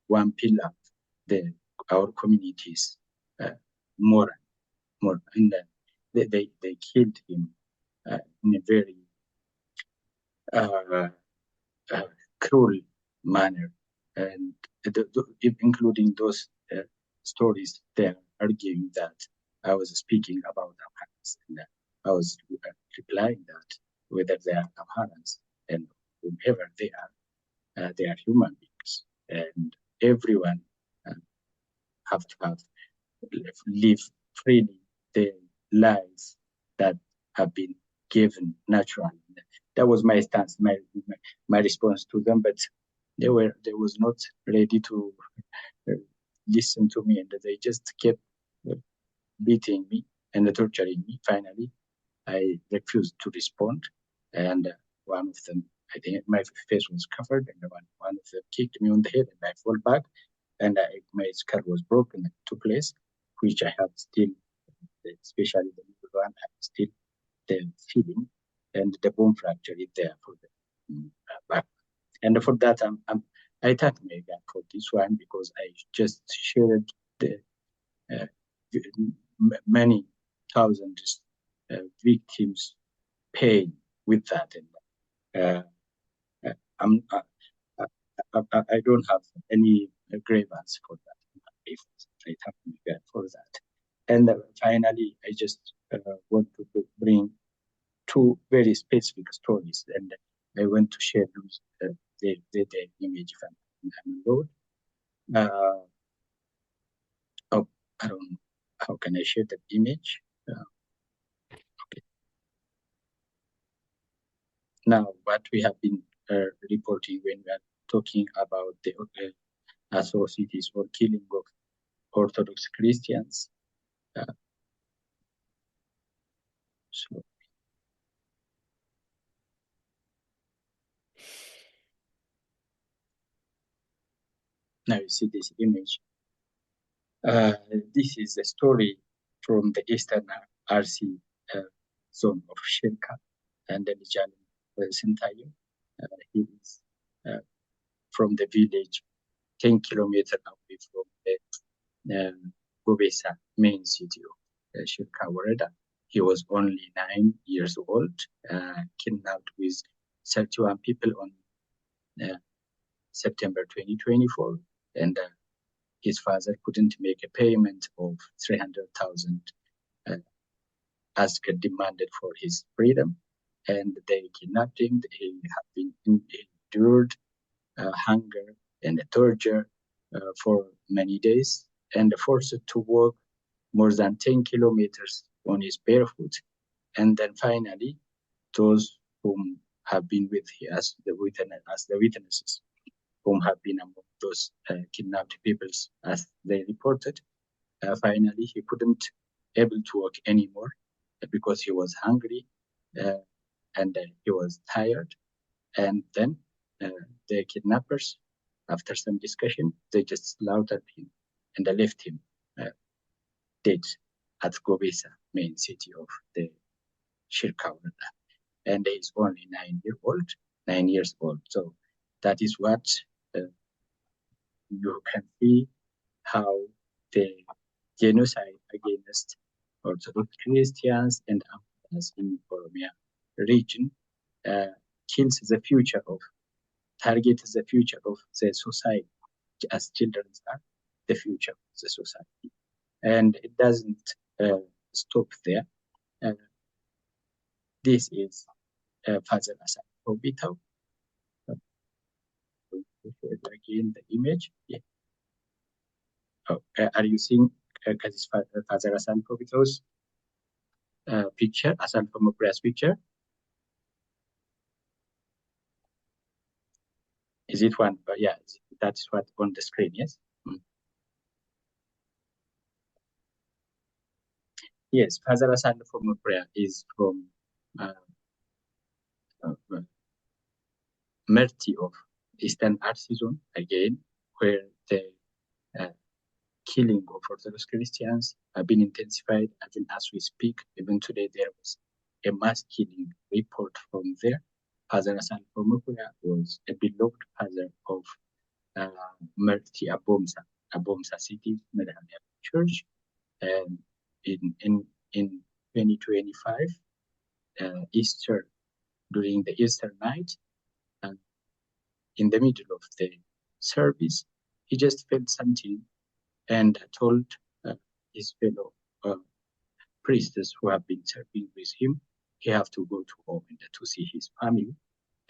one pillar of our community's moral, and they killed him in a very cruel manner, and including those stories there, arguing that I was speaking about Amharas, and I was replying that whether they are Amharas and whomever they are human beings, and everyone have to live freely the lives that have been given naturally. That was my stance, my response to them, but they was not ready to listen to me, and they just kept beating me and torturing me. Finally, I refused to respond, and one of them, I think my face was covered, and one of them kicked me on the head, and I fell back, and my skull was broken in 2 places, which I have still, especially the middle one, I have still the feeling, and the bone fracture is there for the back. And for that, I thank Megan for this one, because I just shared the many thousands victims' pain with that, and I don't have any grievance for that. If it happened again for that. And finally, I just want to bring two very specific stories, and I want to share those, the image from Lord. Oh, I don't know. How can I share that image? Okay. Now, what we have been reporting when we are talking about the atrocities or killing of Orthodox Christians. So now you see this image. This is a story from the eastern RC zone of CHRE and the Nijan Sentayo. He is from the village 10 kilometers away from the Gobesa main city of CHRE Warada. He was only 9 years old, kidnapped with 31 people on September 2024, and his father couldn't make a payment of 300,000 as demanded for his freedom, and they kidnapped him. He had been endured hunger and torture for many days, and forced to walk more than 10 kilometers on his barefoot. And then finally, those whom have been with him as the witnesses, whom have been among those kidnapped peoples, as they reported, finally he couldn't able to walk anymore because he was hungry and he was tired. And then the kidnappers, after some discussion, they just slaughtered him and they left him dead at Gobesa, main city of the CHRE. And he's only 9 years old. So that is what you can see, how the genocide against Orthodox Christians and Amharas in Oromia region kills the future of, targets the future of the society, as children are the future of the society. And it doesn't stop there. This is Father Asad Obito. Again, the image. Yeah. Oh, are you seeing Father Asad Obito's picture, Asad Pomopria's picture? Is it one? But yeah, that's what on the screen, yes? Mm. Yes, Father Asad Pomopria is from Merti of Eastern RC zone, again, where the killing of Orthodox Christians have been intensified even as we speak. Even today, there was a mass killing report from there. Father Asad Pomopria was a beloved father of Merti Abomsa City Medhania Church. And in 2025, Easter, during the Easter night, and in the middle of the service, he just felt something and told his fellow priests who have been serving with him he have to go to home and to see his family.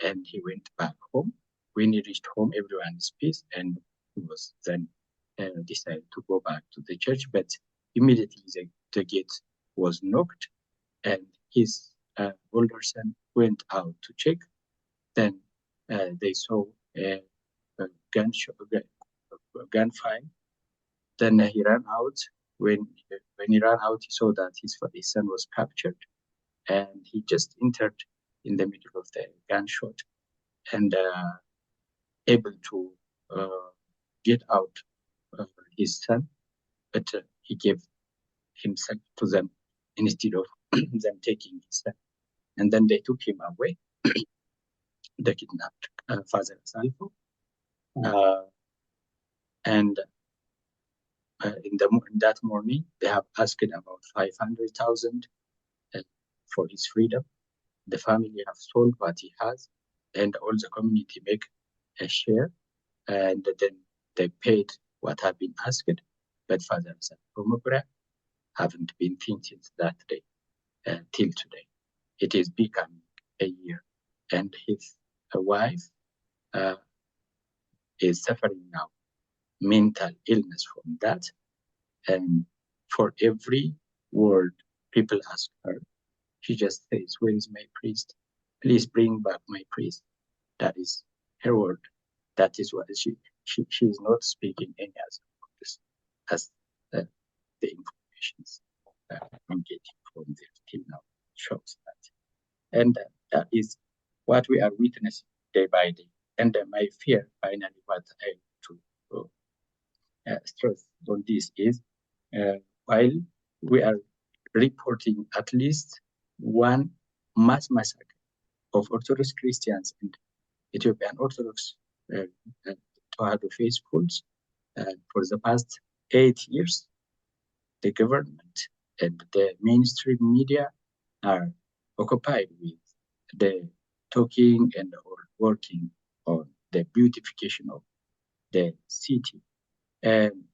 And he went back home. When he reached home, everyone is peace, and he was then decided to go back to the church. But immediately the gate was knocked, and his older son went out to check. Then they saw a gunfire. Then he ran out. When he ran out, he saw that his son was captured, and he just entered in the middle of the gunshot and able to get out his son, but he gave himself to them instead of them taking his son. And then they took him away. They kidnapped Father Salvo. And in that morning, they have asked about 500,000 for his freedom. The family have sold what he has, and all the community make a share. And then they paid what have been asked, but fathers and Oromo haven't been thinking that day till today. It is becoming a year, and his wife is suffering now mental illness from that. And for every word people ask her, she just says, "Where is my priest? Please bring back my priest." That is her word. That is what she is not speaking any other words as the information I'm getting from there till now shows that. And that is what we are witnessing day by day. And my fear, finally, what I want to stress on this is, while we are reporting at least one mass massacre of Orthodox Christians and Ethiopian Orthodox Tewahedo faithfuls for the past 8 years, the government and the mainstream media are occupied with the talking and or working on the beautification of the city. And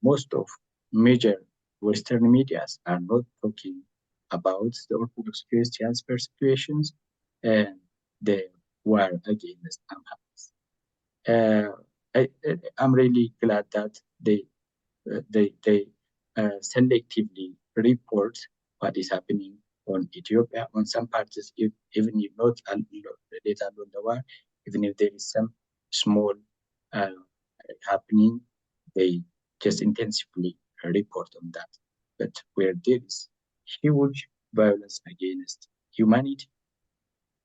most of major Western medias are not talking about the Orthodox Christians' persecutions and the war against Amhara. I'm really glad that they selectively report what is happening on Ethiopia, on some parts, even if not data on the war, even if there is some small happening, they just intensively report on that. But where there is huge violence against humanity,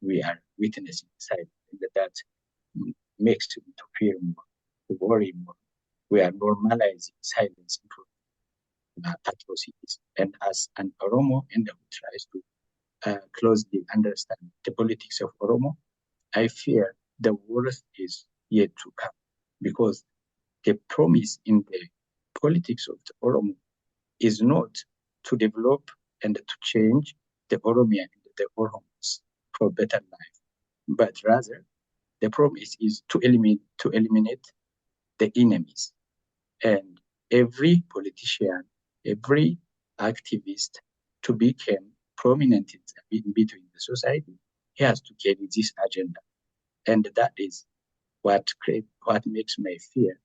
we are witnessing silence, and that makes me to fear more, to worry more. We are normalizing silence in atrocities. And as an Oromo and who tries to closely understand the politics of Oromo, I fear the worst is yet to come, because the promise in the politics of the Oromo is not to develop and to change the Oromia and the Oromos for better life, but rather the promise is to eliminate the enemies. And every politician, every activist to become prominent in between the society, he has to carry this agenda. And that is what makes my fear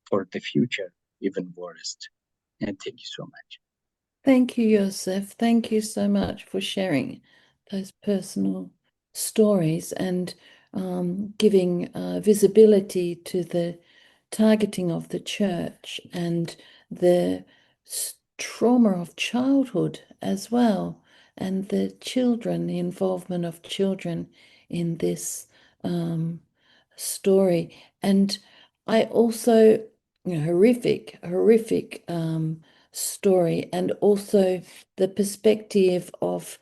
for the future even worse. And thank you so much. Thank you, Yosef. Thank you so much for sharing those personal stories and giving visibility to the targeting of the church and the trauma of childhood as well, and the children, the involvement of children in this story. And I also, horrific story, and also the perspective of,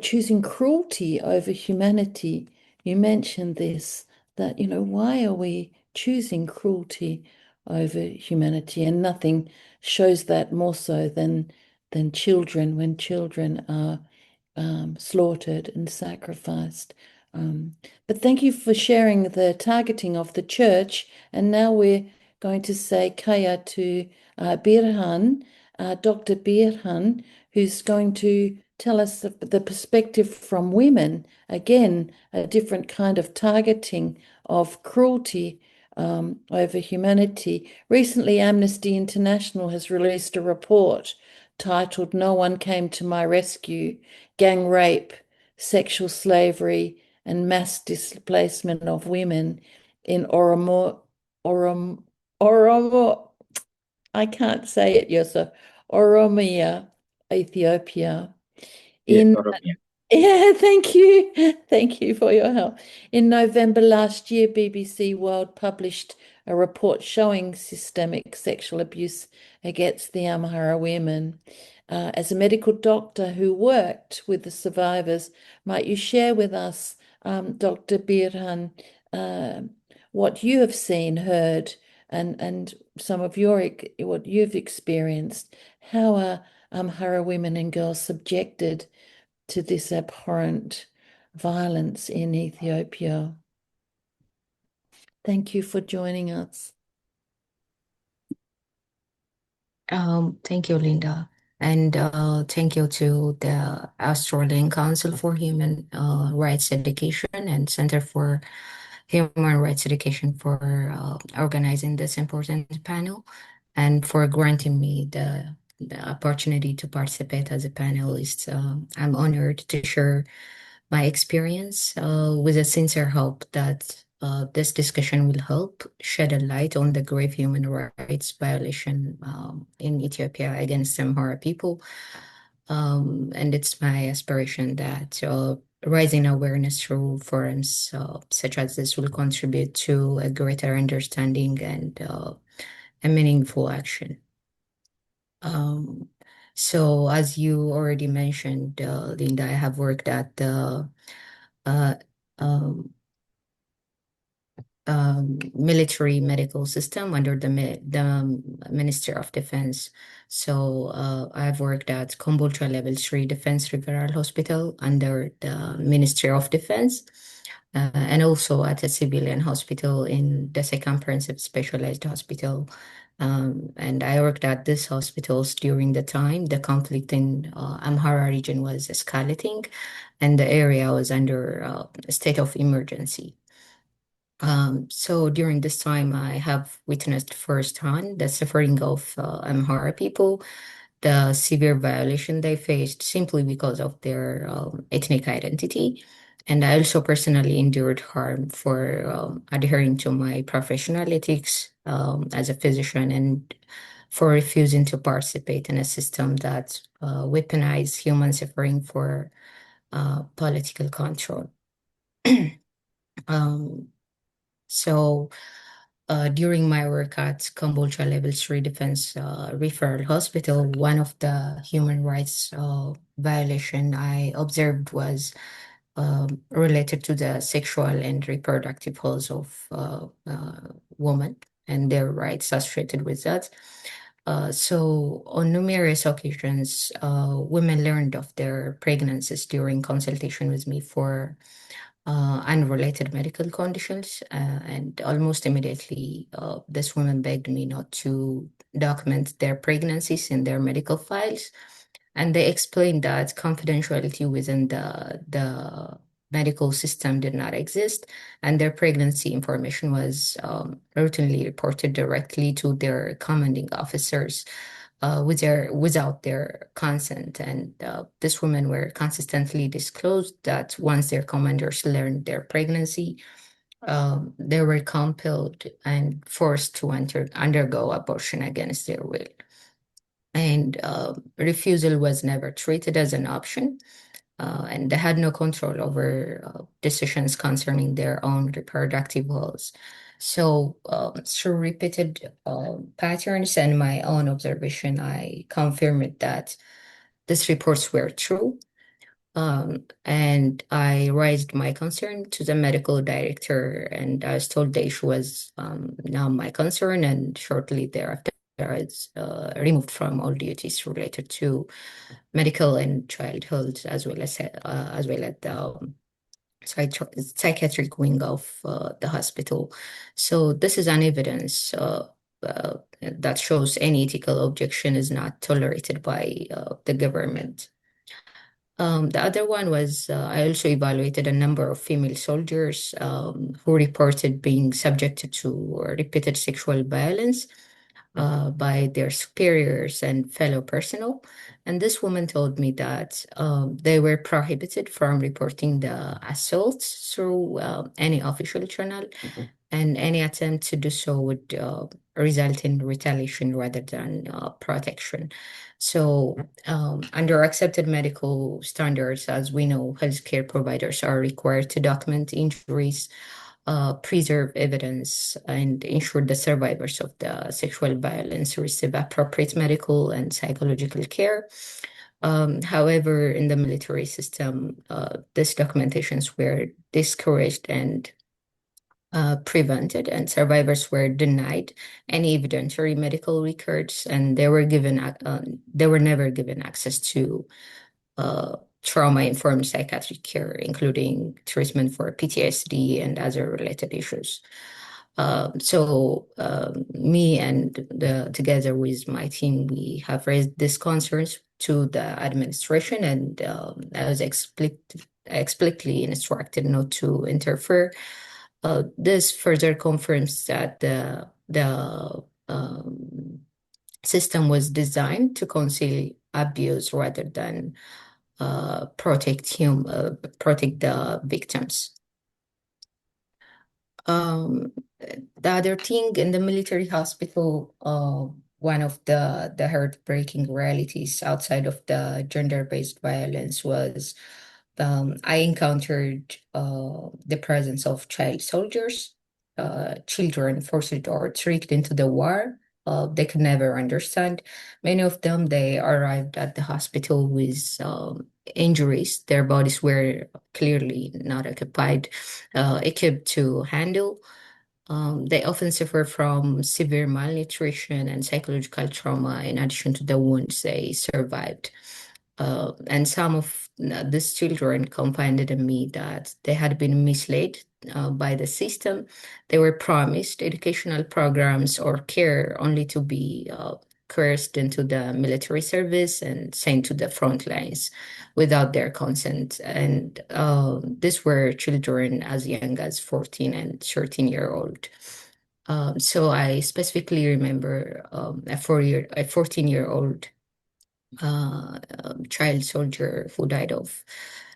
choosing cruelty over humanity. You mentioned this, that, why are we choosing cruelty over humanity? And nothing shows that more so than children, when children are slaughtered and sacrificed. But thank you for sharing the targeting of the church. And now we're going to say kaya to Birhan, Dr. Birhan, who's going to tell us the perspective from women. Again, a different kind of targeting of cruelty over humanity. Recently, Amnesty International has released a report titled "No One Came to My Rescue: Gang Rape, Sexual Slavery, and Mass Displacement of Women in Oromo, I can't say it, Yosef, Oromia, Ethiopia." Oromia. Yeah, thank you. Thank you for your help. In November last year, BBC World published a report showing systemic sexual abuse against the Amhara women. As a medical doctor who worked with the survivors, might you share with us, Dr. Birhan, what you have seen, heard, and some of what you've experienced? How are Amhara women and girls subjected to this abhorrent violence in Ethiopia? Thank you for joining us. Thank you, Lynda. And thank you to the Australian Council for Human Rights Education and Center for Human Rights Education for organizing this important panel and for granting me the opportunity to participate as a panelist. I'm honored to share my experience with a sincere hope that this discussion will help shed a light on the grave human rights violation in Ethiopia against Amhara people. And it's my aspiration that raising awareness through forums such as this will contribute to a greater understanding and a meaningful action. So as you already mentioned, Lynda, I have worked at the uh, um, military medical system under the Minister of Defense. So I've worked at Kombolcha Level 3 Defense Referral Hospital under the Ministry of Defense, and also at a civilian hospital in the Comprehensive Specialized Hospital. And I worked at these hospitals during the time the conflict in Amhara region was escalating and the area was under a state of emergency. So during this time, I have witnessed firsthand the suffering of Amhara people, the severe violation they faced simply because of their ethnic identity. And I also personally endured harm for adhering to my professional ethics as a physician and for refusing to participate in a system that weaponized human suffering for political control. Um, so during my work at Kombolcha Level 3 Defense Referral Hospital, one of the human rights violation I observed was related to the sexual and reproductive health of women and their rights associated with that. So on numerous occasions, women learned of their pregnancies during consultation with me for unrelated medical conditions. And almost immediately, this woman begged me not to document their pregnancies in their medical files. And they explained that confidentiality within the medical system did not exist, and their pregnancy information was routinely reported directly to their commanding officers without their consent. And these women were consistently disclosed that once their commanders learned their pregnancy, they were compelled and forced to undergo abortion against their will. And refusal was never treated as an option. And they had no control over decisions concerning their own reproductive health. So through repeated patterns and my own observation, I confirmed that these reports were true. And I raised my concern to the medical director, and I was told the issue was now my concern, and shortly thereafter I was removed from all duties related to medical and child health, as well as the psychiatric wing of the hospital. So this is an evidence that shows any ethical objection is not tolerated by the government. The other one was I also evaluated a number of female soldiers who reported being subjected to repeated sexual violence by their superiors and fellow personnel. And this woman told me that they were prohibited from reporting the assaults through any official channel, and any attempt to do so would result in retaliation rather than protection. So under accepted medical standards, as we know, healthcare providers are required to document injuries, preserve evidence, and ensure the survivors of the sexual violence receive appropriate medical and psychological care. However, in the military system, these documentations were discouraged and prevented, and survivors were denied any evidentiary medical records, and they were never given access to trauma-informed psychiatric care, including treatment for PTSD and other related issues. Me and together with my team, we have raised these concerns to the administration, and I was explicitly instructed not to interfere. This further confirms that the system was designed to conceal abuse rather than protect the victims. The other thing in the military hospital, one of the heartbreaking realities outside of the gender-based violence was I encountered the presence of child soldiers, children forced or tricked into the war. They could never understand. Many of them, they arrived at the hospital with injuries. Their bodies were clearly not equipped to handle. They often suffer from severe malnutrition and psychological trauma in addition to the wounds they survived. And some of these children confided in me that they had been misled by the system. They were promised educational programs or care only to be coerced into the military service and sent to the front lines without their consent. And these were children as young as 14 and 13-year-old. So I specifically remember a 14-year-old child soldier who died of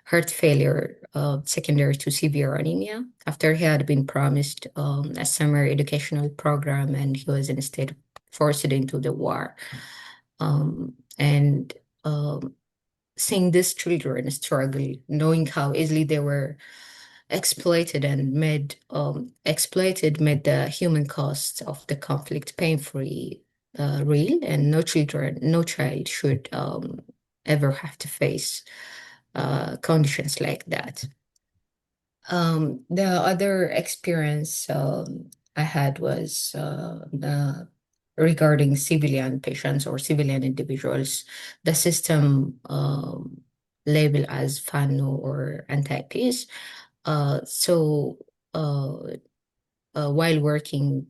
heart failure secondary to severe anemia after he had been promised a summer educational program, and he was instead forced into the war. Seeing these children struggle, knowing how easily they were exploited and made the human cost of the conflict painfully real, and no child should ever have to face conditions like that. The other experience I had was regarding civilian patients or civilian individuals. The system labeled as FANO or anti-peace. While working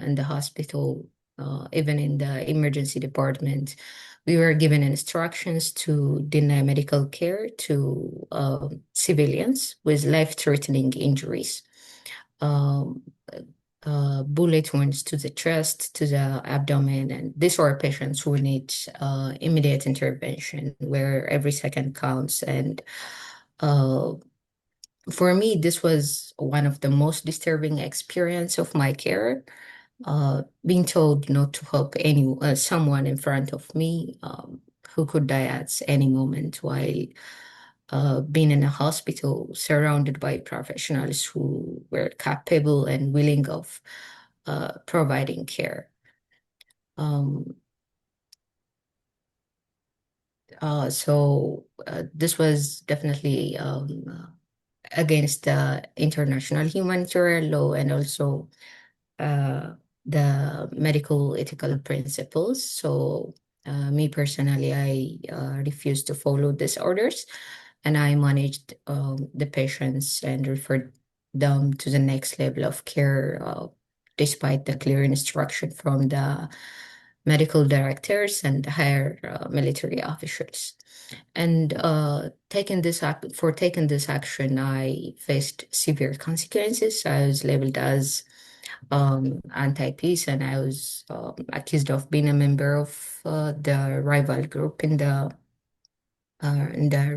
in the hospital, even in the emergency department, we were given instructions to deny medical care to civilians with life-threatening injuries. Bullet wounds to the chest, to the abdomen, and these are patients who need immediate intervention where every second counts. And for me, this was one of the most disturbing experience of my care. Being told not to help someone in front of me who could die at any moment, while being in a hospital surrounded by professionals who were capable and willing of providing care. This was definitely against the international humanitarian law and also the medical ethical principles. So me personally, I refused to follow these orders, and I managed the patients and referred them to the next level of care despite the clear instruction from the medical directors and the higher military officials. And taking this action, I faced severe consequences. I was labeled as anti-peace, and I was accused of being a member of the rival group in the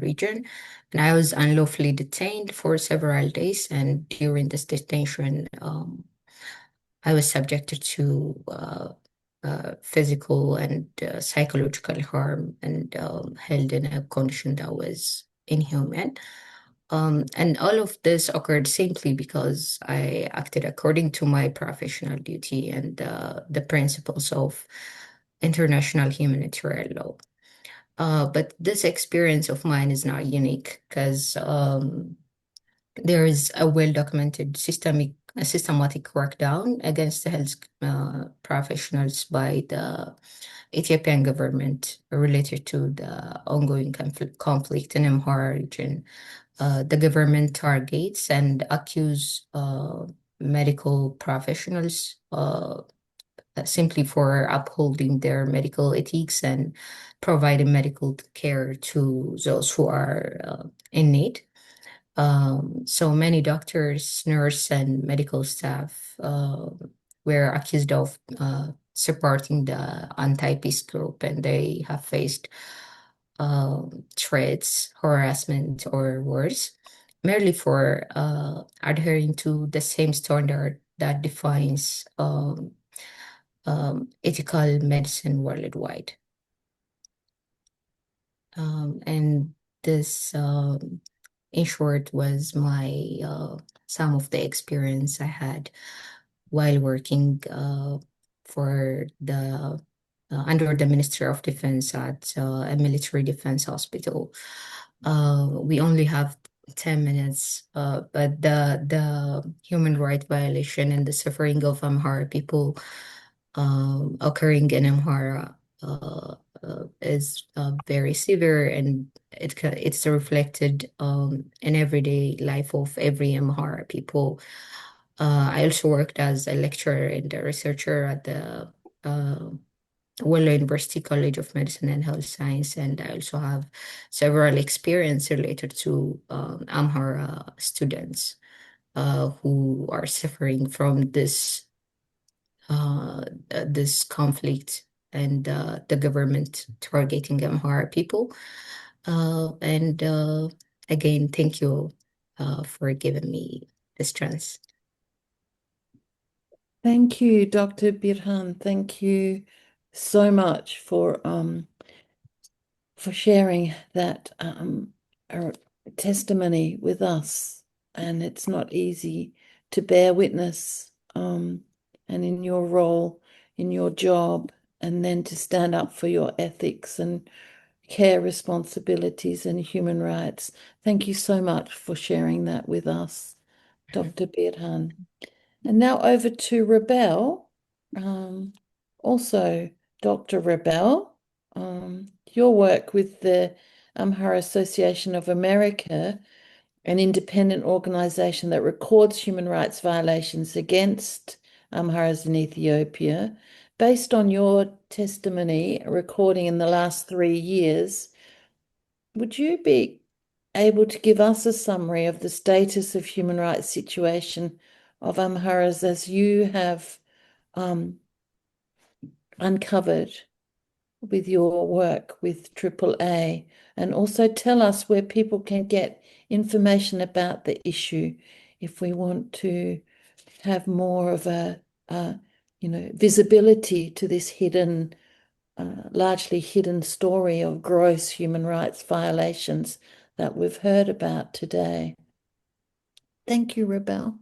region. And I was unlawfully detained for several days. And during this detention, I was subjected to physical and psychological harm and held in a condition that was inhuman. And all of this occurred simply because I acted according to my professional duty and the principles of international humanitarian law. But this experience of mine is not unique because there is a well-documented systematic crackdown against the health professionals by the Ethiopian government related to the ongoing conflict in Amhara region. The government targets and accuse medical professionals simply for upholding their medical ethics and providing medical care to those who are in need. So many doctors, nurse, and medical staff were accused of supporting the anti-peace group, and they have faced threats, harassment, or worse, merely for adhering to the same standard that defines ethical medicine worldwide. And this, in short, was my some of the experience I had while working for the under the Ministry of Defense at a military defense hospital. We only have 10 minutes, but the human rights violation and the suffering of Amhara people occurring in Amhara is very severe, and it's reflected in everyday life of every Amhara people. I also worked as a lecturer and a researcher at the Willow University College of Medicine and Health Science, and I also have several experience related to Amhara students who are suffering from this conflict and the government targeting Amhara people. And again, thank you for giving me this chance. Thank you, Dr. Birhan. Thank you so much for sharing that testimony with us. And it's not easy to bear witness, and in your role, in your job, and then to stand up for your ethics and care responsibilities and human rights. Thank you so much for sharing that with us, Dr. Birhan. And now over to Rebel. Also, Dr. Rebel, your work with the Amhara Association of America, an independent organization that records human rights violations against Amharas in Ethiopia. Based on your testimony recording in the last 3 years, would you be able to give us a summary of the status of human rights situation of Amharas as you have uncovered with your work with AAA, and also tell us where people can get information about the issue if we want to have more of a visibility to this hidden, largely hidden story of gross human rights violations that we've heard about today. Thank you, Rebel.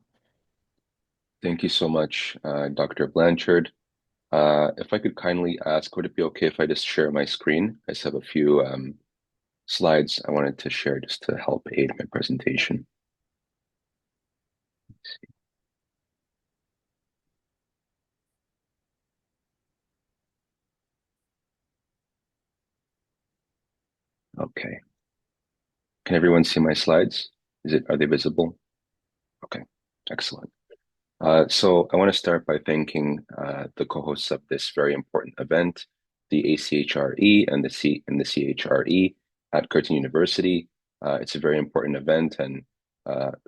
Thank you so much, Dr. Blanchard. If I could kindly ask, would it be okay if I just share my screen? I just have a few slides I wanted to share just to help aid my presentation. Okay. Can everyone see my slides? Are they visible? Okay, excellent. So I want to start by thanking the co-hosts of this very important event, the ACHRE and the CHRE at Curtin University. It's a very important event, and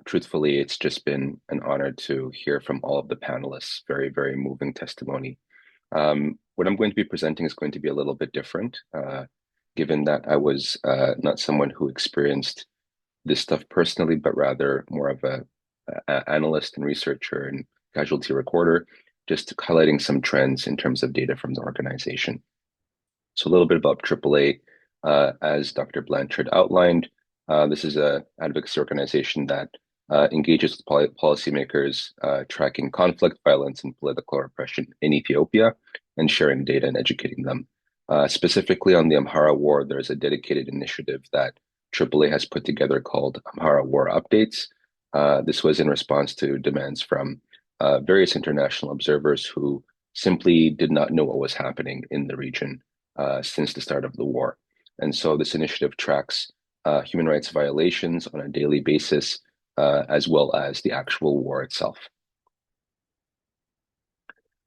truthfully, it's just been an honor to hear from all of the panelists. Very, very moving testimony. What I'm going to be presenting is going to be a little bit different, given that I was not someone who experienced this stuff personally, but rather more of a analyst and researcher and casualty recorder, just highlighting some trends in terms of data from the organization. So a little bit about AAA, as Dr. Blanchard outlined, this is an advocacy organization that engages with policymakers tracking conflict, violence, and political repression in Ethiopia and sharing data and educating them. Specifically on the Amhara War, there's a dedicated initiative that AAA has put together called Amhara War Updates. This was in response to demands from various international observers who simply did not know what was happening in the region since the start of the war. And so this initiative tracks human rights violations on a daily basis, as well as the actual war itself.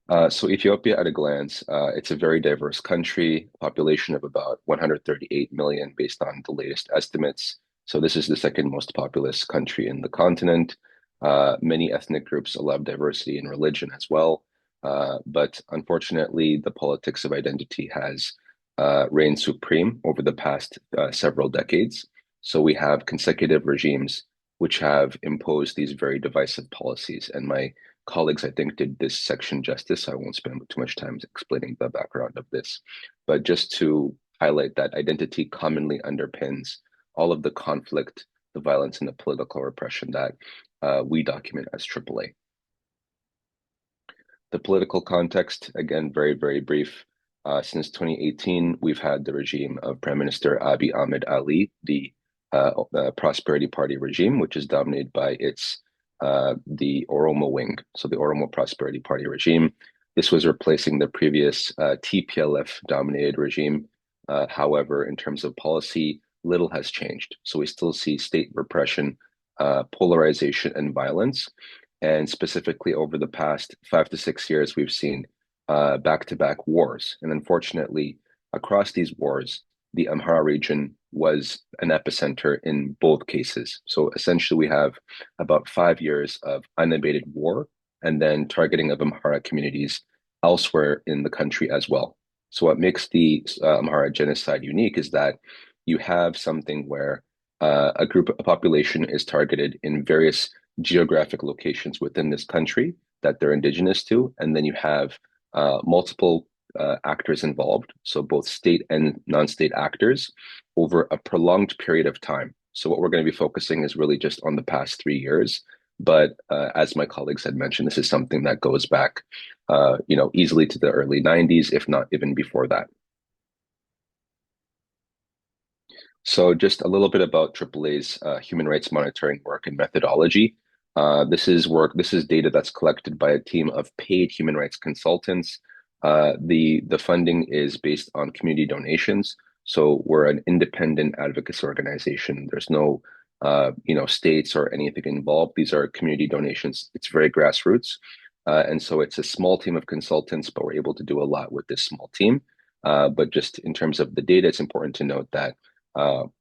So Ethiopia at a glance, it's a very diverse country, population of about 138 million based on the latest estimates. So this is the second most populous country in the continent. Many ethnic groups, a lot of diversity in religion as well. But unfortunately, the politics of identity has reigned supreme over the past several decades. So we have consecutive regimes which have imposed these very divisive policies. And my colleagues, I think, did this section justice. I won't spend too much time explaining the background of this, but just to highlight that identity commonly underpins all of the conflict, the violence, and the political repression that we document as AAA. The political context, again, very, very brief. Since 2018, we've had the regime of Prime Minister Abiy Ahmed Ali, the Prosperity Party regime, which is dominated by the Oromo wing, so the Oromo Prosperity Party regime. This was replacing the previous TPLF-dominated regime. However, in terms of policy, little has changed. So we still see state repression, polarization, and violence. And specifically over the past 5 to 6 years, we've seen back-to-back wars. And unfortunately, across these wars, the Amhara region was an epicenter in both cases. So essentially, we have about 5 years of unabated war and then targeting of Amhara communities elsewhere in the country as well. So what makes the Amhara genocide unique is that you have something where a population is targeted in various geographic locations within this country that they're indigenous to, and then you have multiple actors involved, so both state and non-state actors over a prolonged period of time. So what we're going to be focusing is really just on the past 3 years. But as my colleagues had mentioned, this is something that goes back, easily to the early 90s, if not even before that. So just a little bit about AAA's human rights monitoring work and methodology. This is data that's collected by a team of paid human rights consultants. The funding is based on community donations. So we're an independent advocacy organization. There's no states or anything involved. These are community donations. It's very grassroots. And so it's a small team of consultants, but we're able to do a lot with this small team. But just in terms of the data, it's important to note that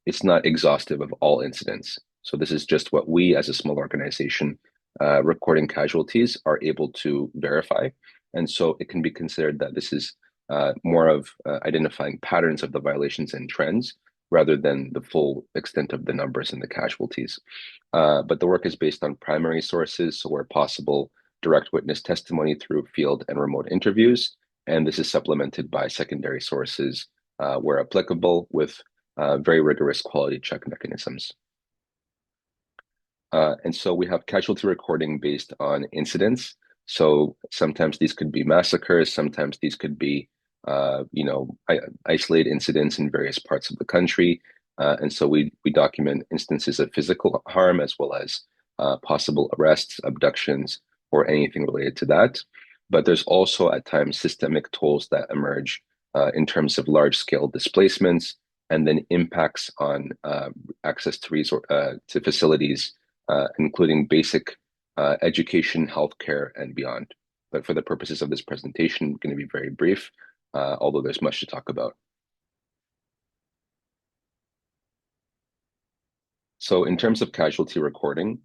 it's not exhaustive of all incidents. So this is just what we as a small organization recording casualties are able to verify. And so it can be considered that this is more of identifying patterns of the violations and trends rather than the full extent of the numbers and the casualties. But the work is based on primary sources, so where possible, direct witness testimony through field and remote interviews. And this is supplemented by secondary sources where applicable with very rigorous quality check mechanisms. And so we have casualty recording based on incidents. So sometimes these could be massacres, sometimes these could be, isolated incidents in various parts of the country. And so we document instances of physical harm as well as possible arrests, abductions, or anything related to that. But there's also at times systemic tolls that emerge in terms of large-scale displacements and then impacts on access to facilities, including basic education, healthcare, and beyond. But for the purposes of this presentation, I'm going to be very brief, although there's much to talk about. So in terms of casualty recording,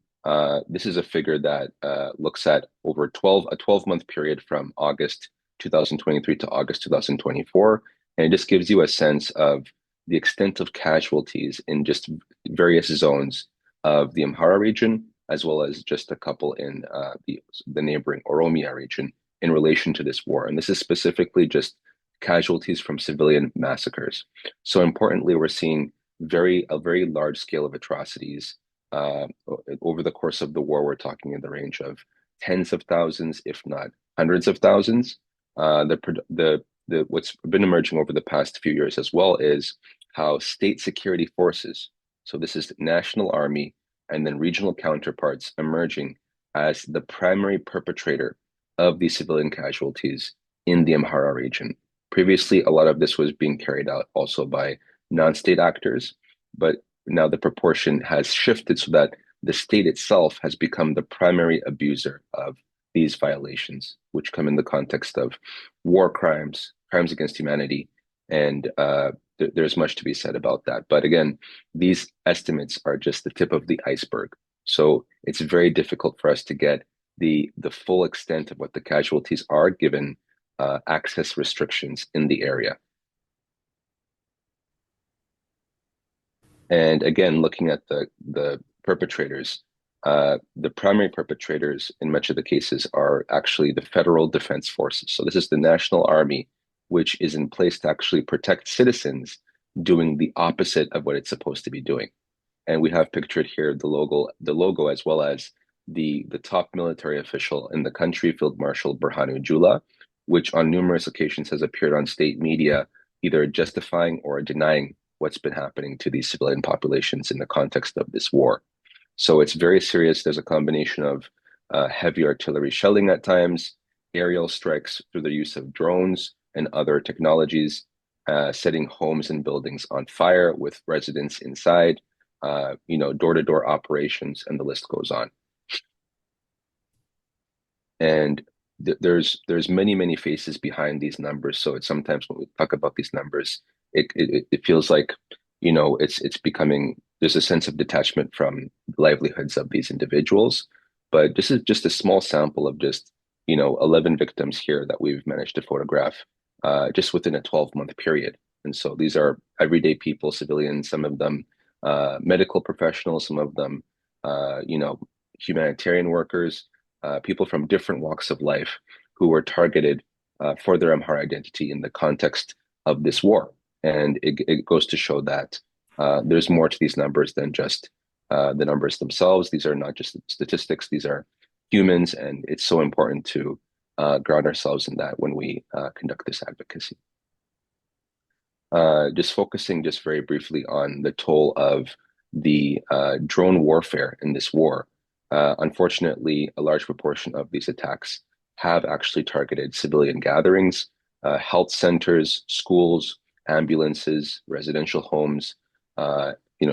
this is a figure that looks at over a 12-month period from August 2023 to August 2024. And it just gives you a sense of the extent of casualties in just various zones of the Amhara region, as well as just a couple in the neighboring Oromia region in relation to this war. And this is specifically just casualties from civilian massacres. So importantly, we're seeing a very large scale of atrocities over the course of the war. We're talking in the range of tens of thousands, if not hundreds of thousands. What's been emerging over the past few years as well is how state security forces, so this is the national army and then regional counterparts, emerging as the primary perpetrator of these civilian casualties in the Amhara region. Previously, a lot of this was being carried out also by non-state actors, but now the proportion has shifted so that the state itself has become the primary abuser of these violations, which come in the context of war crimes, crimes against humanity, and there's much to be said about that. But again, these estimates are just the tip of the iceberg. So it's very difficult for us to get the full extent of what the casualties are given access restrictions in the area. And again, looking at the perpetrators, the primary perpetrators in much of the cases are actually the federal defense forces. So this is the National Army, which is in place to actually protect citizens doing the opposite of what it's supposed to be doing. And we have pictured here the logo as well as the top military official in the country, Field Marshal Burhanu Jula, which on numerous occasions has appeared on state media, either justifying or denying what's been happening to these civilian populations in the context of this war. So it's very serious. There's a combination of heavy artillery shelling at times, aerial strikes through the use of drones and other technologies, setting homes and buildings on fire with residents inside, door-to-door operations, and the list goes on. And there's many faces behind these numbers. So it's sometimes when we talk about these numbers, it feels like it's becoming, there's a sense of detachment from the livelihoods of these individuals. But this is just a small sample of just 11 victims here that we've managed to photograph just within a 12-month period. And so these are everyday people, civilians, some of them medical professionals, some of them humanitarian workers, people from different walks of life who were targeted for their Amhara identity in the context of this war. And it goes to show that there's more to these numbers than just the numbers themselves. These are not just statistics, these are humans, and it's so important to ground ourselves in that when we conduct this advocacy. Just focusing just very briefly on the toll of the drone warfare in this war. Unfortunately, a large proportion of these attacks have actually targeted civilian gatherings, health centers, schools, ambulances, residential homes,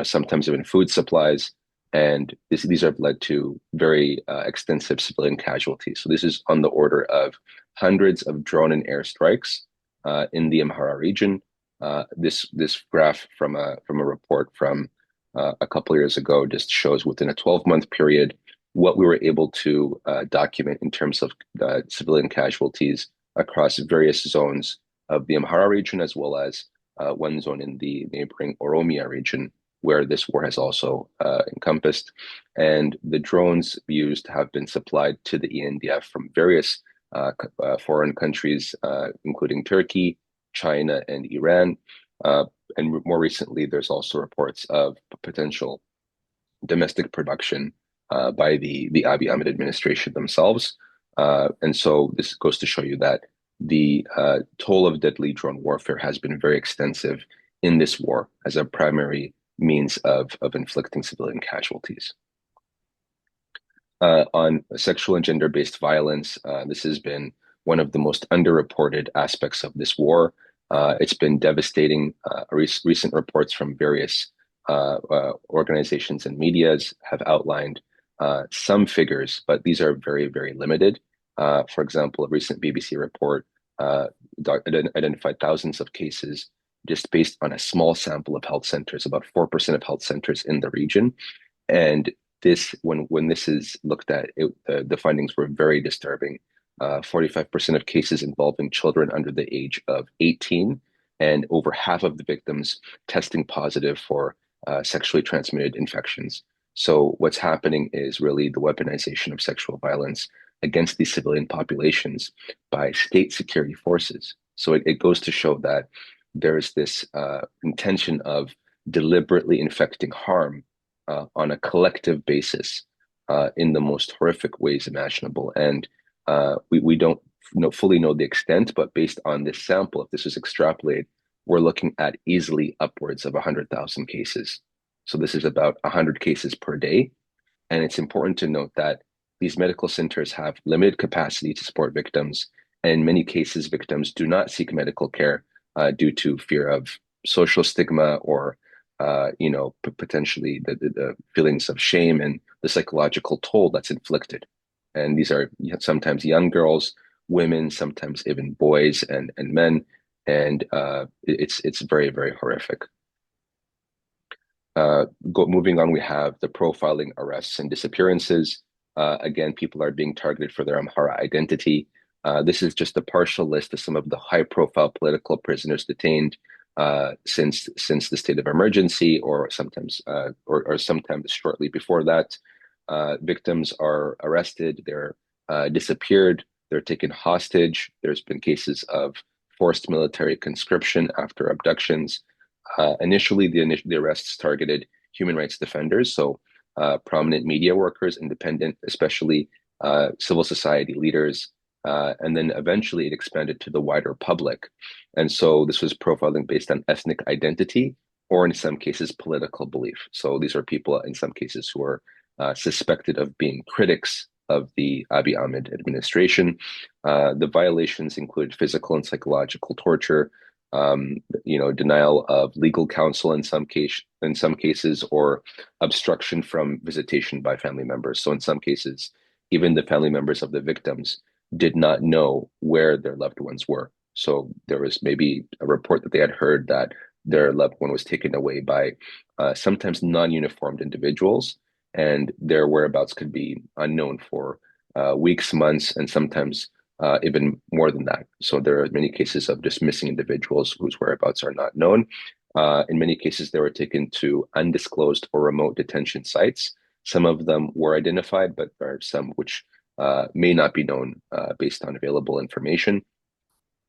sometimes even food supplies. And these have led to very extensive civilian casualties. So this is on the order of hundreds of drone and air strikes in the Amhara region. This graph from a report from a couple of years ago just shows within a 12-month period what we were able to document in terms of civilian casualties across various zones of the Amhara region, as well as one zone in the neighboring Oromia region, where this war has also encompassed. And the drones used have been supplied to the ENDF from various foreign countries, including Turkey, China, and Iran. And more recently, there's also reports of potential domestic production by the Abiy Ahmed administration themselves. And so this goes to show you that the toll of deadly drone warfare has been very extensive in this war as a primary means of inflicting civilian casualties. On sexual and gender-based violence, this has been one of the most underreported aspects of this war. It's been devastating. Recent reports from various organizations and medias have outlined some figures, but these are very, very limited. For example, a recent BBC report identified thousands of cases just based on a small sample of health centers, about 4% of health centers in the region. And this, when this is looked at, the findings were very disturbing. 45% of cases involving children under the age of 18, and over half of the victims testing positive for sexually transmitted infections. So what's happening is really the weaponization of sexual violence against these civilian populations by state security forces. So it goes to show that there's this intention of deliberately inflicting harm on a collective basis in the most horrific ways imaginable. And we don't fully know the extent, but based on this sample, if this is extrapolated, we're looking at easily upwards of 100,000 cases. So this is about 100 cases per day. And it's important to note that these medical centers have limited capacity to support victims. And in many cases, victims do not seek medical care due to fear of social stigma or potentially the feelings of shame and the psychological toll that's inflicted. And these are sometimes young girls, women, sometimes even boys and men. And it's very, very horrific. Moving on, we have the profiling, arrests, and disappearances. Again, people are being targeted for their Amhara identity. This is just a partial list of some of the high-profile political prisoners detained since the state of emergency, or sometimes sometimes shortly before that. Victims are arrested, they're disappeared, they're taken hostage. There's been cases of forced military conscription after abductions. Initially, the arrests targeted human rights defenders, so prominent media workers, independent, especially civil society leaders, and then eventually it expanded to the wider public. And so this was profiling based on ethnic identity, or in some cases, political belief. So these are people, in some cases, who are suspected of being critics of the Abiy Ahmed administration. The violations include physical and psychological torture, denial of legal counsel in some cases, or obstruction from visitation by family members. So in some cases, even the family members of the victims did not know where their loved ones were. So there was maybe a report that they had heard that their loved one was taken away by sometimes non-uniformed individuals, and their whereabouts could be unknown for weeks, months, and sometimes even more than that. So there are many cases of just missing individuals whose whereabouts are not known. In many cases, they were taken to undisclosed or remote detention sites. Some of them were identified, but there are some which may not be known based on available information.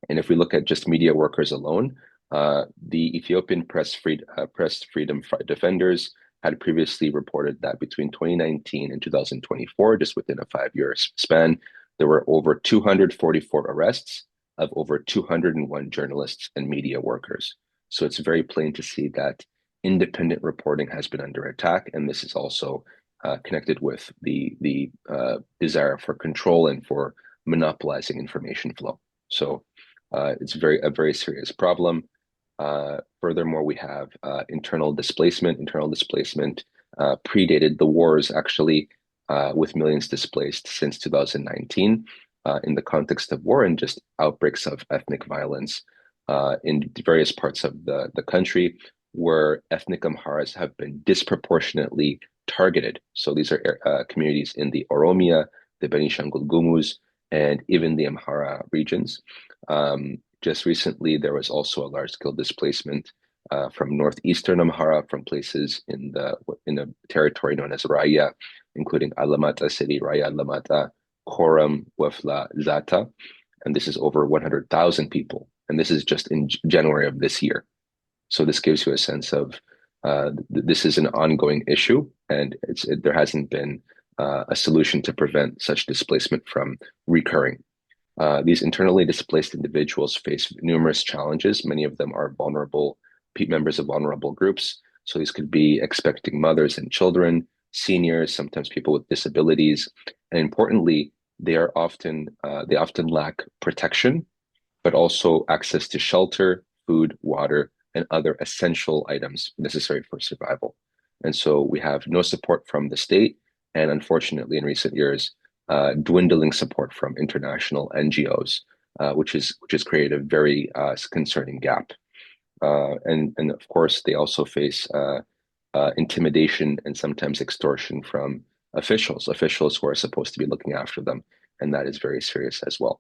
And if we look at just media workers alone, the Ethiopian press freedom defenders had previously reported that between 2019 and 2024, just within a 5-year span, there were over 244 arrests of over 201 journalists and media workers. So it's very plain to see that independent reporting has been under attack, and this is also connected with the desire for control and for monopolizing information flow. So it's a very serious problem. Furthermore, we have internal displacement. Internal displacement predated the wars, actually, with millions displaced since 2019 in the context of war and just outbreaks of ethnic violence in various parts of the country, where ethnic Amharas have been disproportionately targeted. So these are communities in the Oromia, the Benishangul Gumuz, and even the Amhara regions. Just recently, there was also a large-scale displacement from northeastern Amhara, from places in a territory known as Raya, including Alamata city, Raya, Alamata, Koram, Wafla, Zata, and this is over 100,000 people. And this is just in January of this year. So this gives you a sense of this is an ongoing issue, and there hasn't been a solution to prevent such displacement from recurring. These internally displaced individuals face numerous challenges. Many of them are vulnerable members of vulnerable groups. So these could be expecting mothers and children, seniors, sometimes people with disabilities, and importantly, they often lack protection, but also access to shelter, food, water, and other essential items necessary for survival. And so we have no support from the state, and unfortunately, in recent years, dwindling support from international NGOs, which has created a very concerning gap. And of course, they also face intimidation and sometimes extortion from officials who are supposed to be looking after them, and that is very serious as well.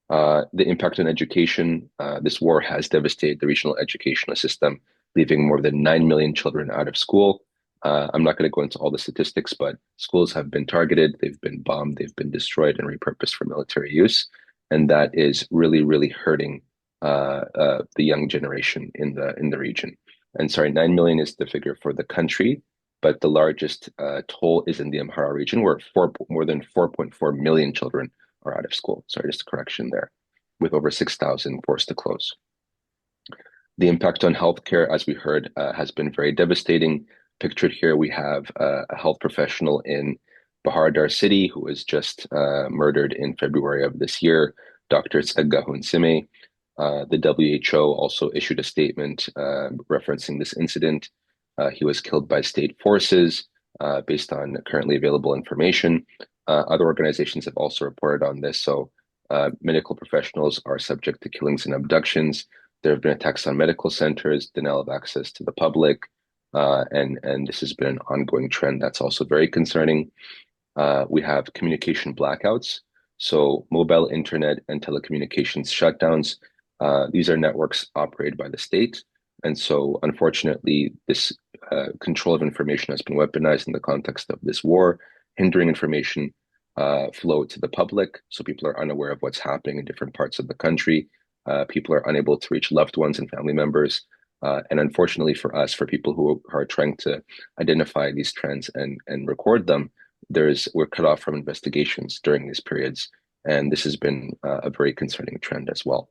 The impact on education. This war has devastated the regional educational system, leaving more than 9 million children out of school. I'm not going to go into all the statistics, but schools have been targeted, they've been bombed, they've been destroyed and repurposed for military use. And that is really, really hurting the young generation in the region. And sorry, 9 million is the figure for the country, but the largest toll is in the Amhara region, where more than 4.4 million children are out of school. Sorry, just a correction there, with over 6,000 forced to close. The impact on healthcare, as we heard, has been very devastating. Pictured here, we have a health professional in Bahar Dar city who was just murdered in February of this year, Dr. Tsegga Hunsime. The WHO also issued a statement referencing this incident. He was killed by state forces based on currently available information. Other organizations have also reported on this. So medical professionals are subject to killings and abductions. There have been attacks on medical centers, denial of access to the public, and this has been an ongoing trend that's also very concerning. We have communication blackouts, so mobile internet and telecommunications shutdowns. These are networks operated by the state, and so unfortunately, this control of information has been weaponized in the context of this war, hindering information flow to the public, so people are unaware of what's happening in different parts of the country. People are unable to reach loved ones and family members. And unfortunately for us, for people who are trying to identify these trends and record them, we're cut off from investigations during these periods, and this has been a very concerning trend as well.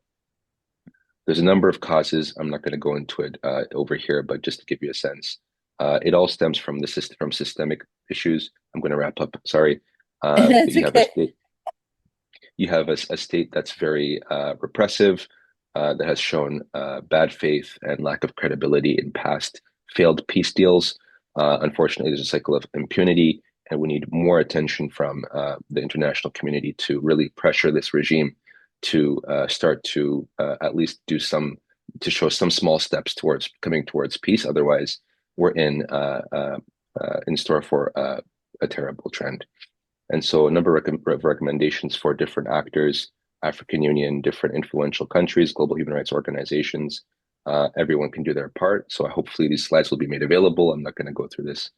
There's a number of causes. I'm not going to go into it over here, but just to give you a sense, it all stems from from systemic issues. I'm going to wrap up. Sorry. That's okay. You have a state that's very repressive, that has shown bad faith and lack of credibility in past failed peace deals. Unfortunately, there's a cycle of impunity, and we need more attention from the international community to really pressure this regime to start to at least to show some small steps towards coming towards peace. Otherwise, we're in store for a terrible trend. And so a number of recommendations for different actors, African Union, different influential countries, global human rights organizations. Everyone can do their part. So hopefully these slides will be made available. I'm not going to go through this.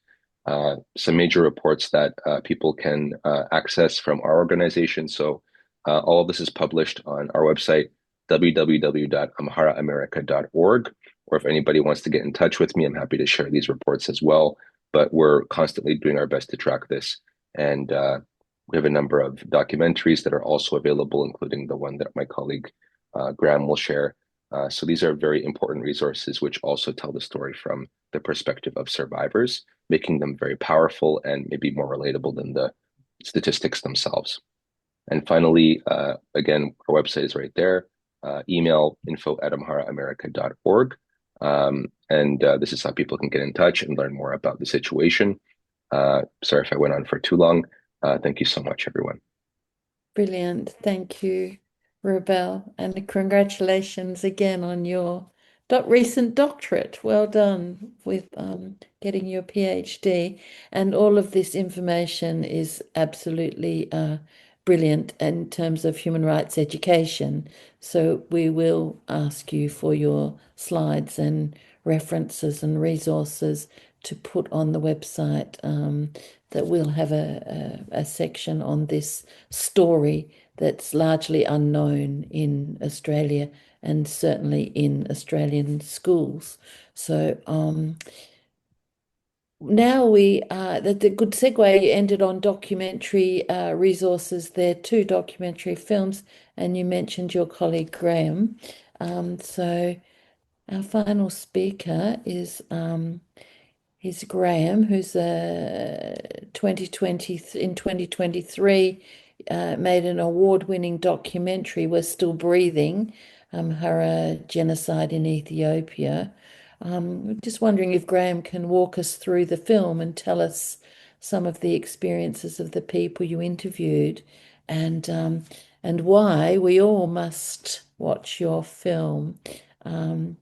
Some major reports that people can access from our organization. So all of this is published on our website, www.amharaamerica.org. Or if anybody wants to get in touch with me, I'm happy to share these reports as well. But we're constantly doing our best to track this. And we have a number of documentaries that are also available, including the one that my colleague Graham will share. So these are very important resources, which also tell the story from the perspective of survivors, making them very powerful and maybe more relatable than the statistics themselves. And finally, again, our website is right there. Email info@amharaamerica.org. This is how people can get in touch and learn more about the situation. Sorry if I went on for too long. Thank you so much, everyone. Brilliant. Thank you, Rubel. And congratulations again on your recent doctorate. Well done with getting your PhD. And all of this information is absolutely brilliant in terms of human rights education. So we will ask you for your slides and references and resources to put on the website, that we'll have a section on this story that's largely unknown in Australia and certainly in Australian schools. So now the good segue ended on documentary resources. There are 2 documentary films, and you mentioned your colleague Graham. So our final speaker is Graham, who's in 2023 made an award-winning documentary, We're Still Breathing, Amhara Genocide in Ethiopia. Just wondering if Graham can walk us through the film and tell us some of the experiences of the people you interviewed, and why we all must watch your film. 10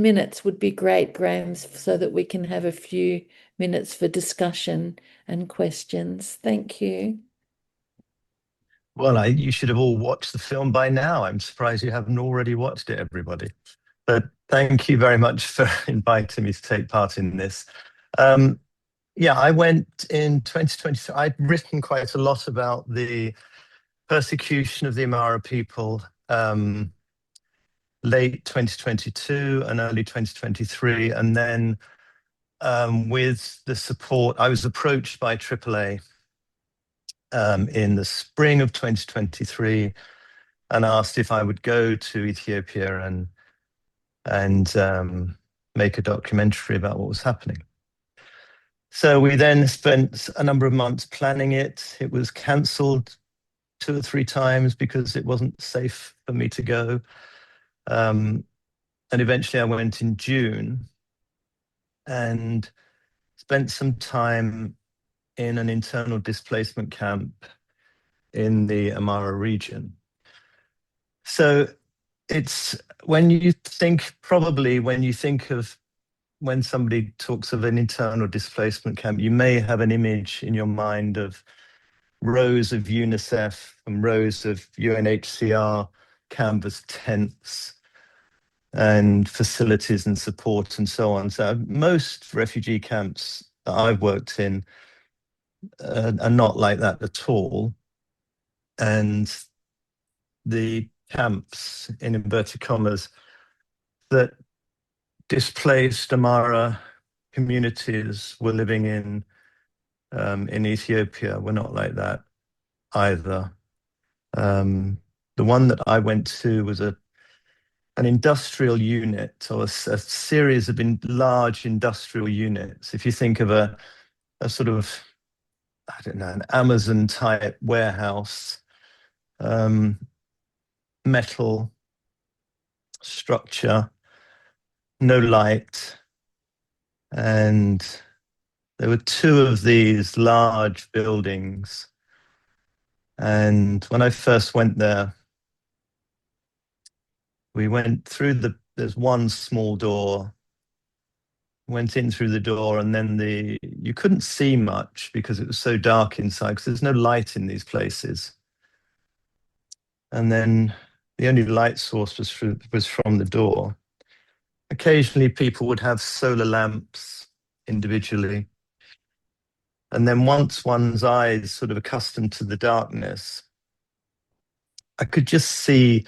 minutes would be great, Graham, so that we can have a few minutes for discussion and questions. Thank you. Well, you should have all watched the film by now. I'm surprised you haven't already watched it, everybody. But thank you very much for inviting me to take part in this. Yeah, I went in 2020. I'd written quite a lot about the persecution of the Amhara people late 2022 and early 2023. And then with the support, I was approached by AAA in the spring of 2023 and asked if I would go to Ethiopia and make a documentary about what was happening. So we then spent a number of months planning it. It was cancelled 2 or 3 times because it wasn't safe for me to go. And eventually I went in June and spent some time in an internal displacement camp in the Amhara region. So it's when you think of when somebody talks of an internal displacement camp, you may have an image in your mind of rows of UNICEF and rows of UNHCR canvas tents and facilities and support and so on. So most refugee camps that I've worked in are not like that at all. And the camps, in inverted commas, that displaced Amhara communities were living in Ethiopia were not like that either. The one that I went to was an industrial unit, or a series of large industrial units. If you think of a sort of, I don't know, an Amazon type warehouse, metal structure, no light, and there were two of these large buildings. And when I first went there, we went through there's one small door, went in through the door, and then you couldn't see much because it was so dark inside, because there's no light in these places. And then the only light source was from the door. Occasionally people would have solar lamps individually. And then once one's eyes sort of accustomed to the darkness, I could just see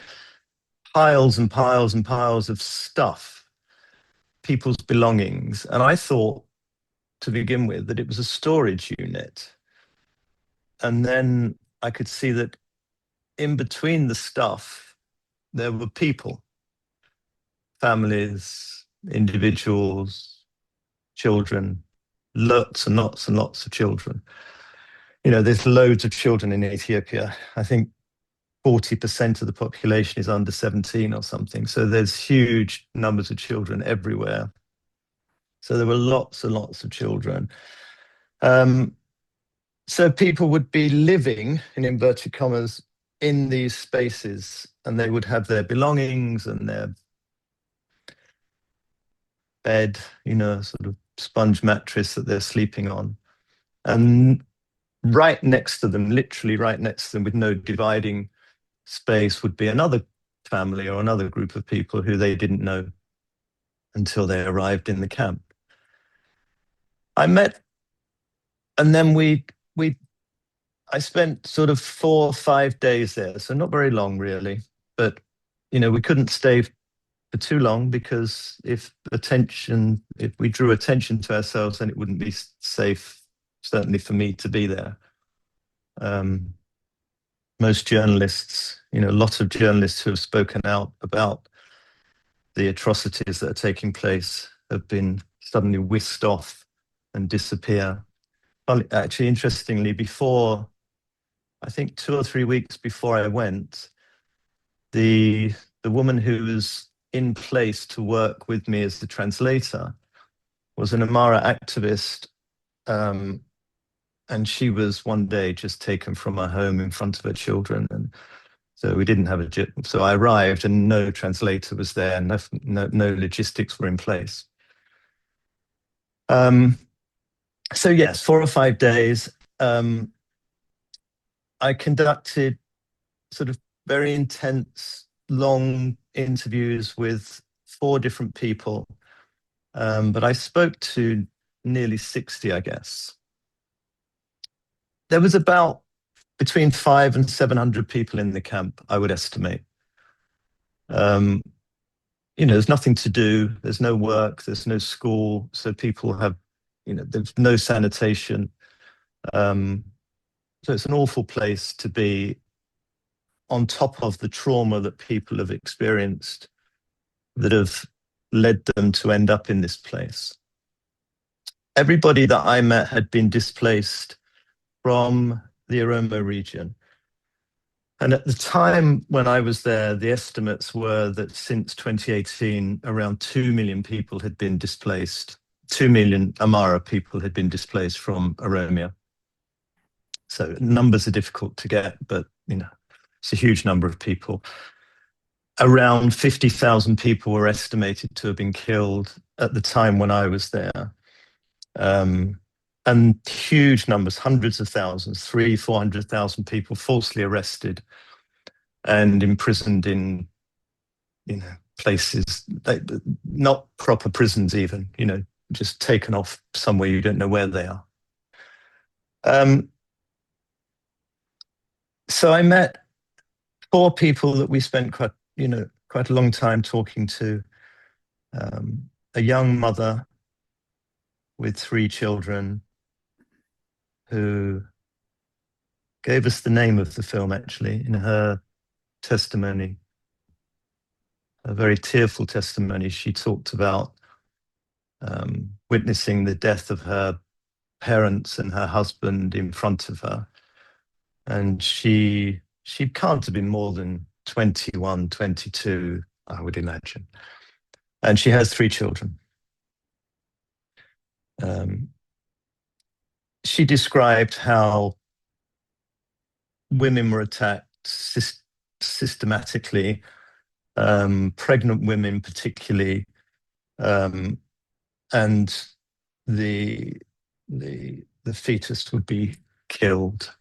piles and piles and piles of stuff, people's belongings. And I thought, to begin with, that it was a storage unit. And then I could see that in between the stuff, there were people, families, individuals, children, lots and lots and lots of children. You know, there's loads of children in Ethiopia. I think 40% of the population is under 17 or something. So there's huge numbers of children everywhere. So there were lots and lots of children. So people would be living, in inverted commas, in these spaces, and they would have their belongings and their bed, you know, sort of sponge mattress that they're sleeping on. And right next to them, literally right next to them, with no dividing space, would be another family or another group of people who they didn't know until they arrived in the camp. I met, and then I spent sort of 4 or 5 days there, so not very long really, but you know, we couldn't stay for too long, because if we drew attention to ourselves, then it wouldn't be safe, certainly for me, to be there. Most journalists, you know, lots of journalists who have spoken out about the atrocities that are taking place have been suddenly whisked off and disappear. Well, actually, interestingly, before, I think 2 or 3 weeks before I went, the woman who was in place to work with me as the translator was an Amhara activist, and she was one day just taken from her home in front of her children. And so we didn't have so I arrived and no translator was there, and no logistics were in place. So yes, 4 or 5 days. I conducted sort of very intense, long interviews with 4 different people, but I spoke to nearly 60, I guess. There was about between 500 and 700 people in the camp, I would estimate. You know, there's nothing to do, there's no work, there's no school, so people have, you know, there's no sanitation. So it's an awful place to be, on top of the trauma that people have experienced that have led them to end up in this place. Everybody that I met had been displaced from the Oromo region. And at the time when I was there, the estimates were that since 2018, around 2 million people had been displaced. 2 million Amhara people had been displaced from Oromia. So numbers are difficult to get, but it's a huge number of people. Around 50,000 people were estimated to have been killed at the time when I was there. And huge numbers, hundreds of thousands, 400,000 people falsely arrested and imprisoned in, places, not proper prisons even, just taken off somewhere you don't know where they are. So I met 4 people that we spent quite a long time talking to. A young mother with 3 children who gave us the name of the film, actually, in her testimony, a very tearful testimony. She talked about witnessing the death of her parents and her husband in front of her. And she can't have been more than 21, 22, I would imagine. And she has 3 children. She described how women were attacked systematically, pregnant women particularly, and the fetus would be killed.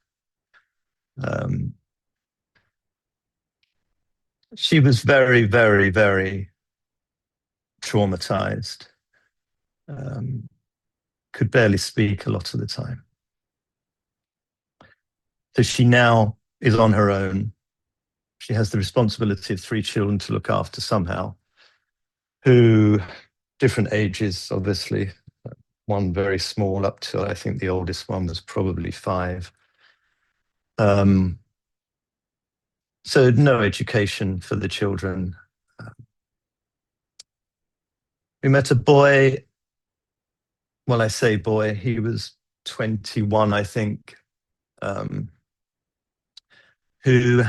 She was very, very, very traumatized. Could barely speak a lot of the time. So she now is on her own. She has the responsibility of 3 children to look after somehow, who different ages, obviously. One very small up till I think the oldest one was probably 5. So no education for the children. We met a boy. Well, I say boy, he was 21, I think, who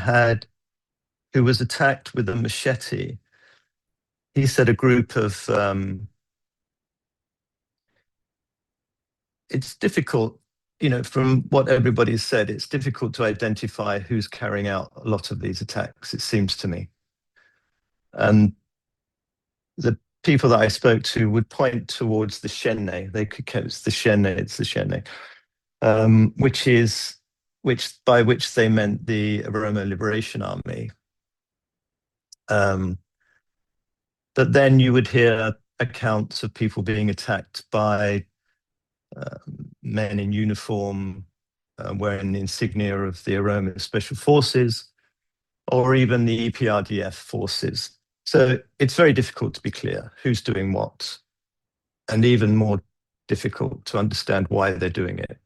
was attacked with a machete. He said a group of, it's difficult, from what everybody's said, it's difficult to identify who's carrying out a lot of these attacks, it seems to me. And the people that I spoke to would point towards the CHRE. They could count the CHRE, it's the CHRE, by which they meant the Oromo Liberation Army. But then you would hear accounts of people being attacked by men in uniform, wearing the insignia of the Oromo Special Forces, or even the EPRDF forces. So it's very difficult to be clear who's doing what, and even more difficult to understand why they're doing it,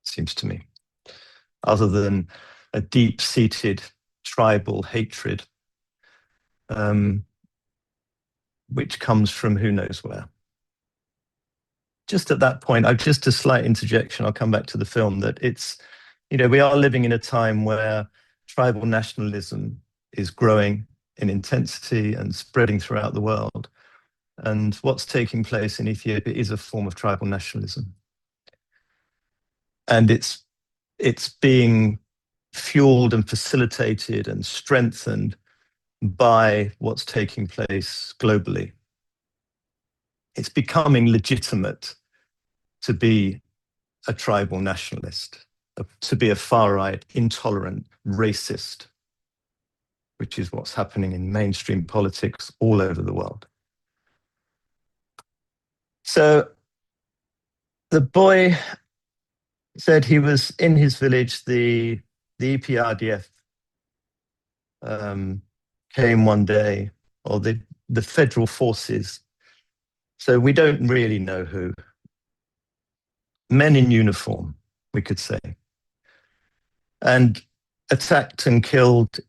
seems to me, other than a deep-seated tribal hatred, which comes from who knows where. Just at that point, just a slight interjection, I'll come back to the film, that it's, we are living in a time where tribal nationalism is growing in intensity and spreading throughout the world. And what's taking place in Ethiopia is a form of tribal nationalism. And it's being fueled and facilitated and strengthened by what's taking place globally. It's becoming legitimate to be a tribal nationalist, to be a far-right, intolerant, racist, which is what's happening in mainstream politics all over the world. So the boy said he was in his village, the EPRDF came one day, or the federal forces. So we don't really know who. Men in uniform, we could say, and attacked and killed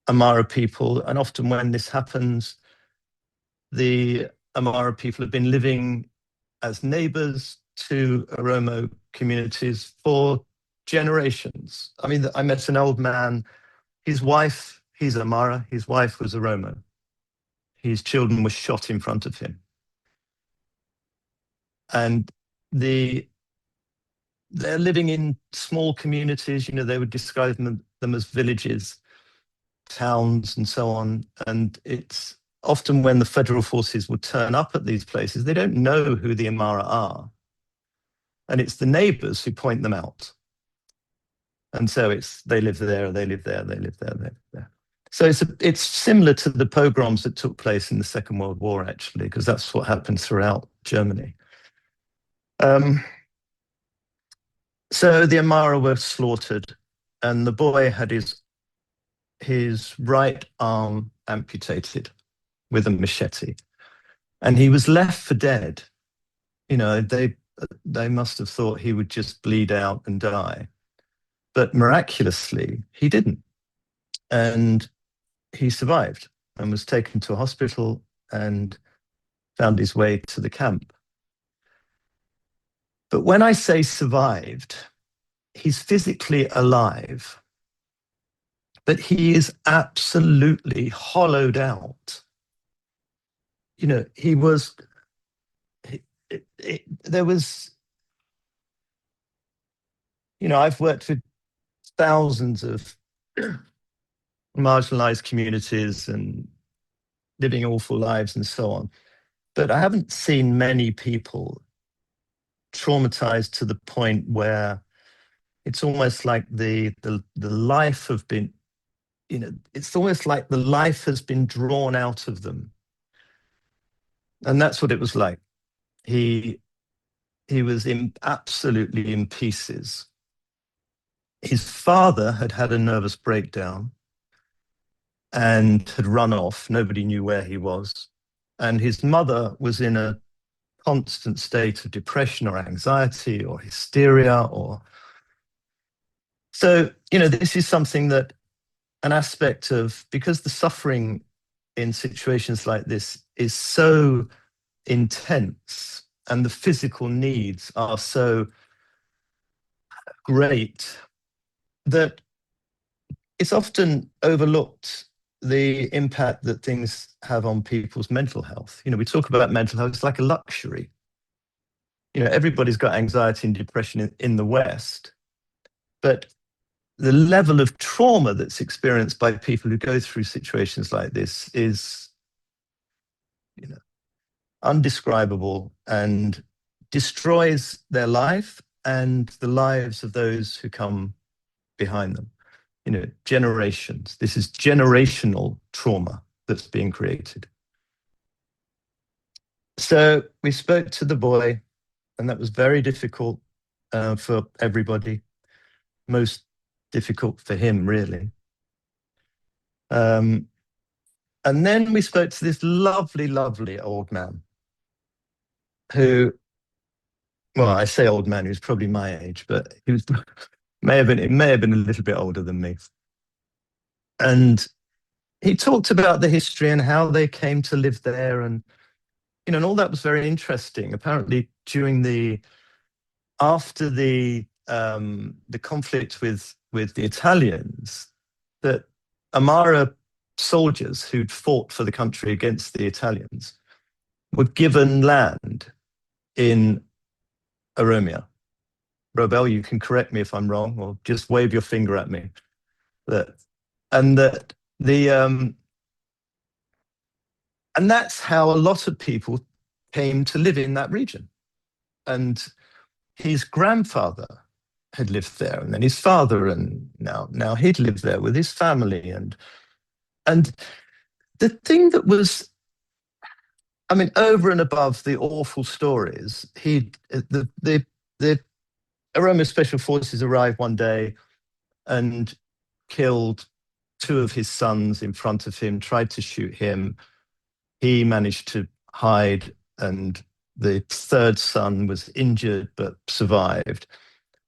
Amhara people. And often when this happens, the Amhara people have been living as neighbors to Oromo communities for generations. I mean, I met an old man, his wife, he's Amhara, his wife was Oromo. His children were shot in front of him. And the they're living in small communities. They would describe them as villages, towns, and so on. And it's often when the federal forces would turn up at these places, they don't know who the Amhara are. And it's the neighbors who point them out. And so they live there, they live there, they live there, they live there. So it's similar to the pogroms that took place in the Second World War, actually, because that's what happened throughout Germany. So the Amhara were slaughtered, and the boy had his right arm amputated with a machete, and he was left for dead. They must have thought he would just bleed out and die, but miraculously he didn't, and he survived and was taken to a hospital and found his way to the camp. But when I say survived, he's physically alive, but he is absolutely hollowed out. He was, there was, I've worked with thousands of marginalized communities and living awful lives and so on, but I haven't seen many people traumatized to the point where it's almost like the life have been, it's almost like the life has been drawn out of them. And that's what it was like. He was absolutely in pieces. His father had had a nervous breakdown and had run off. Nobody knew where he was. And his mother was in a constant state of depression or anxiety or hysteria. So, this is something that an aspect of, because the suffering in situations like this is so intense and the physical needs are so great, that it's often overlooked the impact that things have on people's mental health. We talk about mental health, it's like a luxury. Everybody's got anxiety and depression in the West, but the level of trauma that's experienced by people who go through situations like this is, undescribable and destroys their life and the lives of those who come behind them. Generations. This is generational trauma that's being created. So we spoke to the boy, and that was very difficult for everybody. Most difficult for him, really. And then we spoke to this lovely, lovely old man who, well, I say old man, he was probably my age, but he may have been a little bit older than me. And he talked about the history and how they came to live there, and and all that was very interesting. Apparently, after the conflict with the Italians, that Amhara soldiers who'd fought for the country against the Italians were given land in Oromia. Robel, you can correct me if I'm wrong, or just wave your finger at me. And that's how a lot of people came to live in that region. And his grandfather had lived there, and then his father, and now he'd lived there with his family. And the thing that was, over and above the awful stories, the Oromia Special Forces arrived one day and killed 2 of his sons in front of him, tried to shoot him. He managed to hide, and the 3rd son was injured but survived.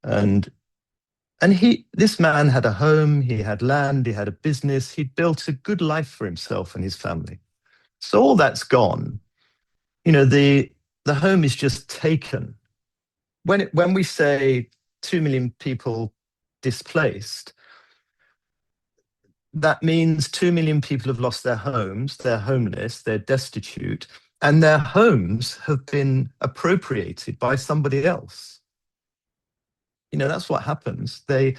And this man had a home, he had land, he had a business, he'd built a good life for himself and his family. So all that's gone. The home is just taken. When we say 2 million people displaced, that means 2 million people have lost their homes, they're homeless, they're destitute, and their homes have been appropriated by somebody else. that's what happens. I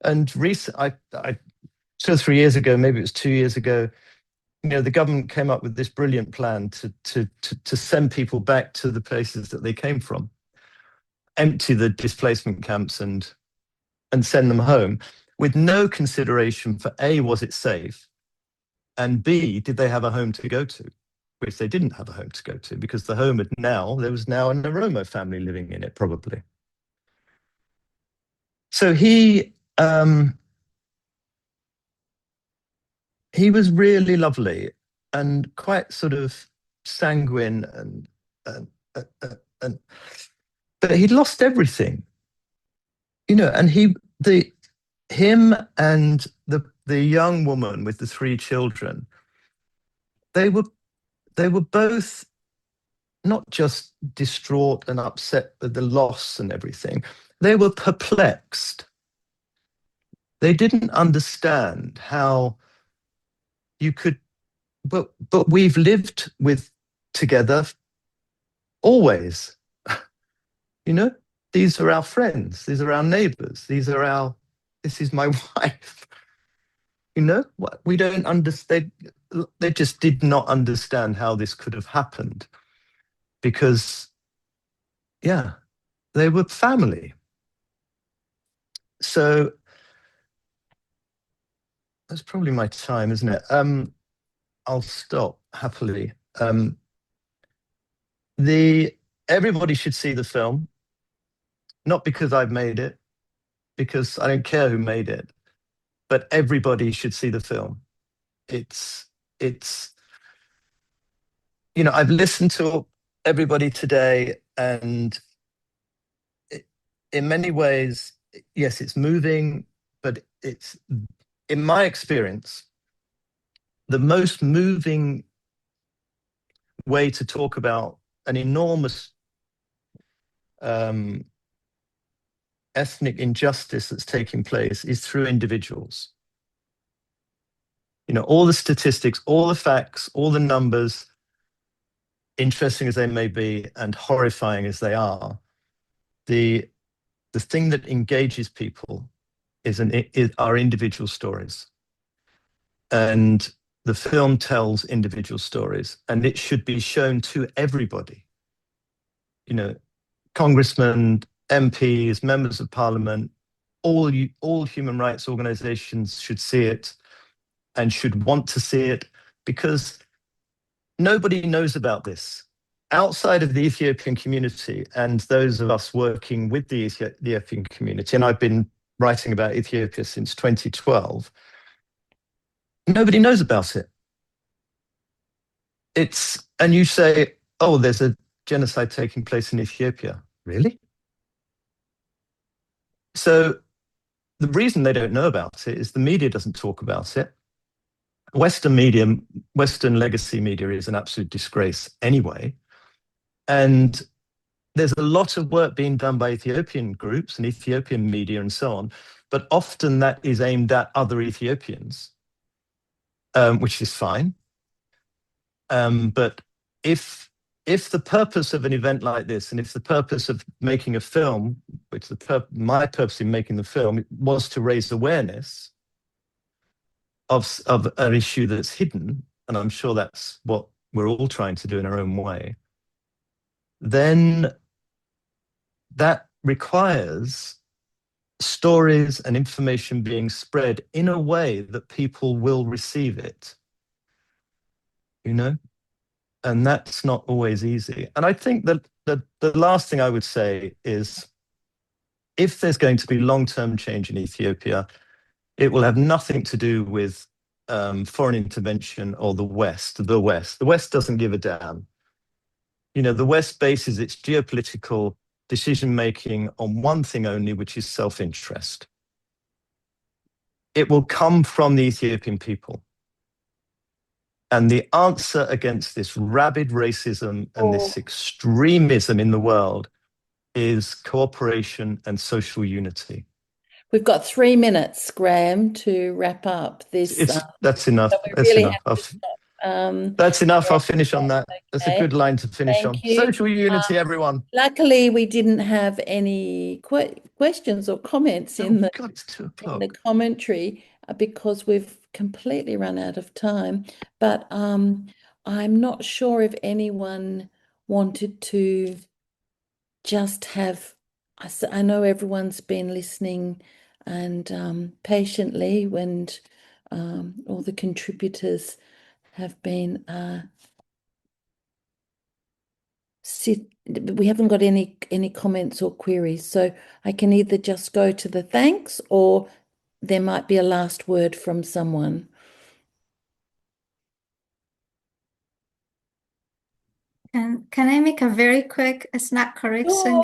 2 or 3 years ago, maybe it was 2 years ago, the government came up with this brilliant plan to send people back to the places that they came from, empty the displacement camps and send them home, with no consideration for A, was it safe, and B, did they have a home to go to? Which they didn't have a home to go to, because the home there was now an Oromo family living in it, probably. So he was really lovely and quite sort of sanguine, but he'd lost everything, and him and the young woman with the 3 children, they were both not just distraught and upset at the loss and everything, they were perplexed. They didn't understand how you could, but we've lived together always. These are our friends, these are our neighbors, this is my wife. What we don't understand, they just did not understand how this could have happened, because they were family. So that's probably my time, isn't it? I'll stop happily. Everybody should see the film, not because I've made it, because I don't care who made it, but everybody should see the film. It's I've listened to everybody today, and in many ways, yes, it's moving, but it's, in my experience, the most moving way to talk about an enormous ethnic injustice that's taking place is through individuals. All the statistics, all the facts, all the numbers, interesting as they may be and horrifying as they are, the thing that engages people are individual stories. And the film tells individual stories, and it should be shown to everybody. Congressmen, MPs, members of parliament, all human rights organizations should see it and should want to see it, because nobody knows about this. Outside of the Ethiopian community and those of us working with the Ethiopian community, and I've been writing about Ethiopia since 2012, nobody knows about it. And you say, oh, there's a genocide taking place in Ethiopia. Really? So the reason they don't know about it is the media doesn't talk about it. Western media, Western legacy media, is an absolute disgrace anyway. And there's a lot of work being done by Ethiopian groups and Ethiopian media and so on, but often that is aimed at other Ethiopians, which is fine. But if the purpose of an event like this, and if the purpose of making a film, which my purpose in making the film was to raise awareness of an issue that's hidden, and I'm sure that's what we're all trying to do in our own way, then that requires stories and information being spread in a way that people will receive it, and that's not always easy. And I think that the last thing I would say is, if there's going to be long-term change in Ethiopia, it will have nothing to do with foreign intervention or the West. The West doesn't give a damn. The West bases its geopolitical decision-making on one thing only, which is self-interest. It will come from the Ethiopian people. And the answer against this rabid racism and this extremism in the world is cooperation and social unity. We've got 3 minutes, Graham, to wrap up this. That's enough. So That's really enough. That's enough. I'll finish on that. That's a Okay. good line to finish on. Thank you. Social unity, everyone. Luckily, we didn't have any questions or comments in the God, it's 2 o'clock. in the commentary because we've completely run out of time. But I'm not sure if anyone wanted to just have. I know everyone's been listening and patiently when all the contributors have been. We haven't got any comments or queries, so I can either just go to the thanks or there might be a last word from someone. Can I make a very quick snap correction? Of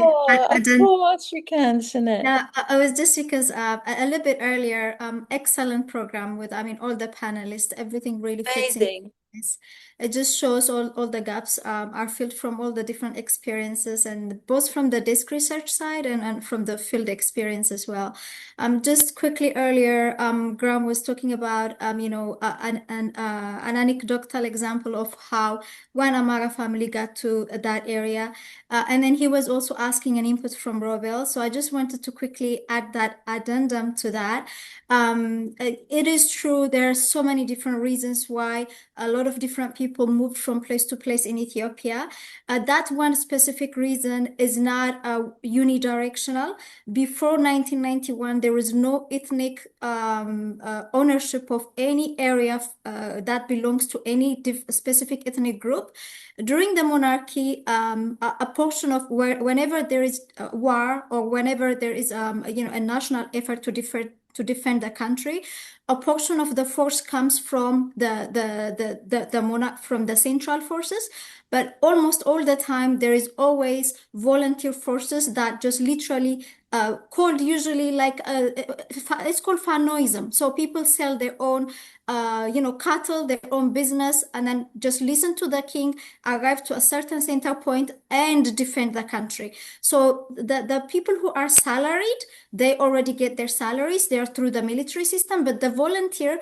course you can, Sinead. Yeah, I was just because a little bit earlier, excellent program with, I mean, all the panelists, everything really fits in. Amazing. It just shows all the gaps are filled from all the different experiences, and both from the disc research side and from the field experience as well. Just quickly earlier, Graham was talking about an anecdotal example of how one Amhara family got to that area, and then he was also asking an input from Robel. So I just wanted to quickly add that addendum to that. It is true there are so many different reasons why a lot of different people moved from place to place in Ethiopia. That one specific reason is not unidirectional. Before 1991, there was no ethnic ownership of any area that belongs to any specific ethnic group. During the monarchy, a portion of whenever there is a war or whenever there is a national effort to defend the country, a portion of the force comes from the monarch, from the central forces, but almost all the time there is always volunteer forces that just literally called usually like it's called fanoism. So people sell their own cattle, their own business, and then just listen to the king, arrive to a certain center point and defend the country. So the people who are salaried, they already get their salaries. They are through the military system, but the volunteer,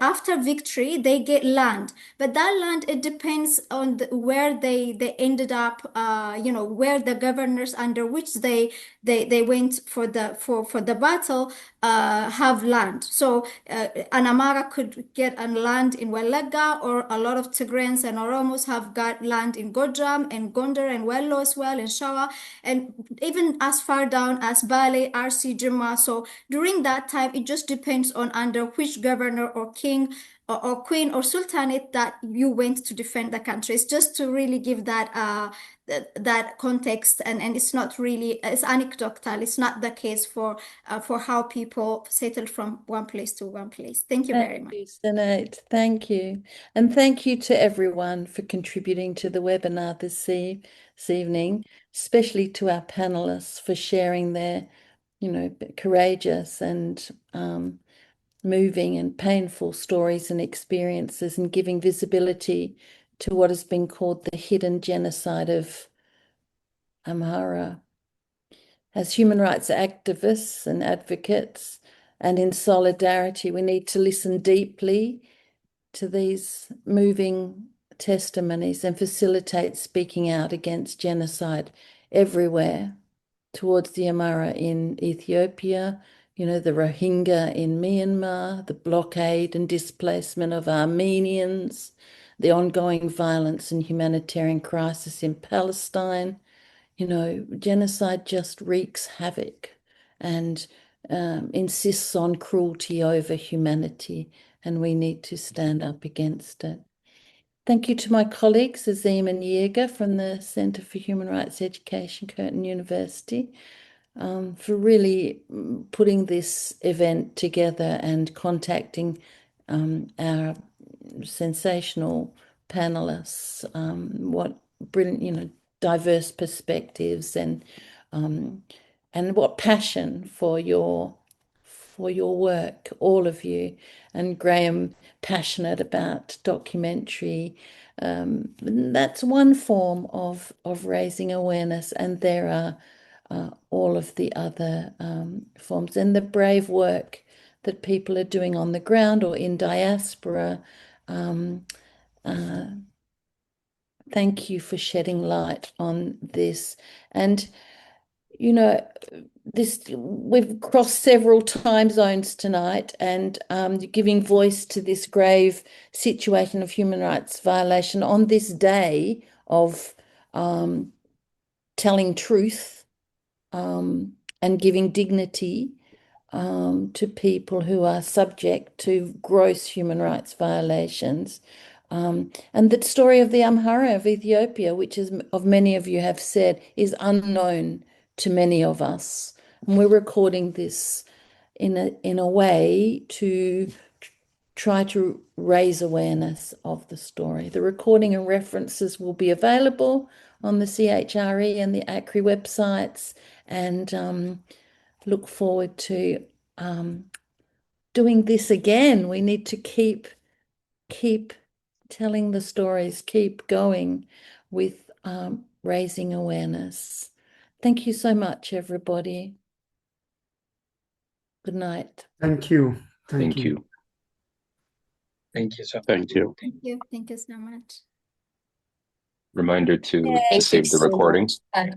after victory, they get land. But that land, it depends on where they ended up, where the governors under which they went for the battle have land. So an Amhara could get a land in Wallagga, or a lot of Tigrayans and Oromos have got land in Gojram and Gondar and Wello as well, and Shawa, and even as far down as Bale, Arsi, Jimma. So during that time, it just depends on under which governor or king or queen or sultanate that you went to defend the country. It's just to really give that context, and it's not really, it's anecdotal. It's not the case for how people settled from one place to one place. Thank you very much. Thank you, Sinead. Thank you. And thank you to everyone for contributing to the webinar this evening, especially to our panelists for sharing their, courageous and moving and painful stories and experiences, and giving visibility to what has been called the hidden genocide of Amhara. As human rights activists and advocates, and in solidarity, we need to listen deeply to these moving testimonies and facilitate speaking out against genocide everywhere, towards the Amhara in Ethiopia, the Rohingya in Myanmar, the blockade and displacement of Armenians, the ongoing violence and humanitarian crisis in Palestine. Genocide just wreaks havoc and insists on cruelty over humanity, and we need to stand up against it. Thank you to my colleagues, Azim and Yeager from the Centre for Human Rights Education, Curtin University, for really putting this event together and contacting our sensational panelists, what brilliant, diverse perspectives, and what passion for your work, all of you. And Graham, passionate about documentary. That's one form of raising awareness, and there are all of the other forms, and the brave work that people are doing on the ground or in diaspora, thank you for shedding light on this. And, you know, we've crossed several time zones tonight, and giving voice to this grave situation of human rights violation on this day of telling truth and giving dignity to people who are subject to gross human rights violations. And the story of the Amhara of Ethiopia, which is, of many of you have said, is unknown to many of us. And we're recording this in a way to try to raise awareness of the story. The recording and references will be available on the CHRE and the ACHRE websites, and look forward to doing this again. We need to keep telling the stories, keep going with raising awareness. Thank you so much, everybody. Good night. Thank you. Thank you. Thank you so much. Thank you. Thank you. Thank you so much. Reminder to Thank you save the so recording. much.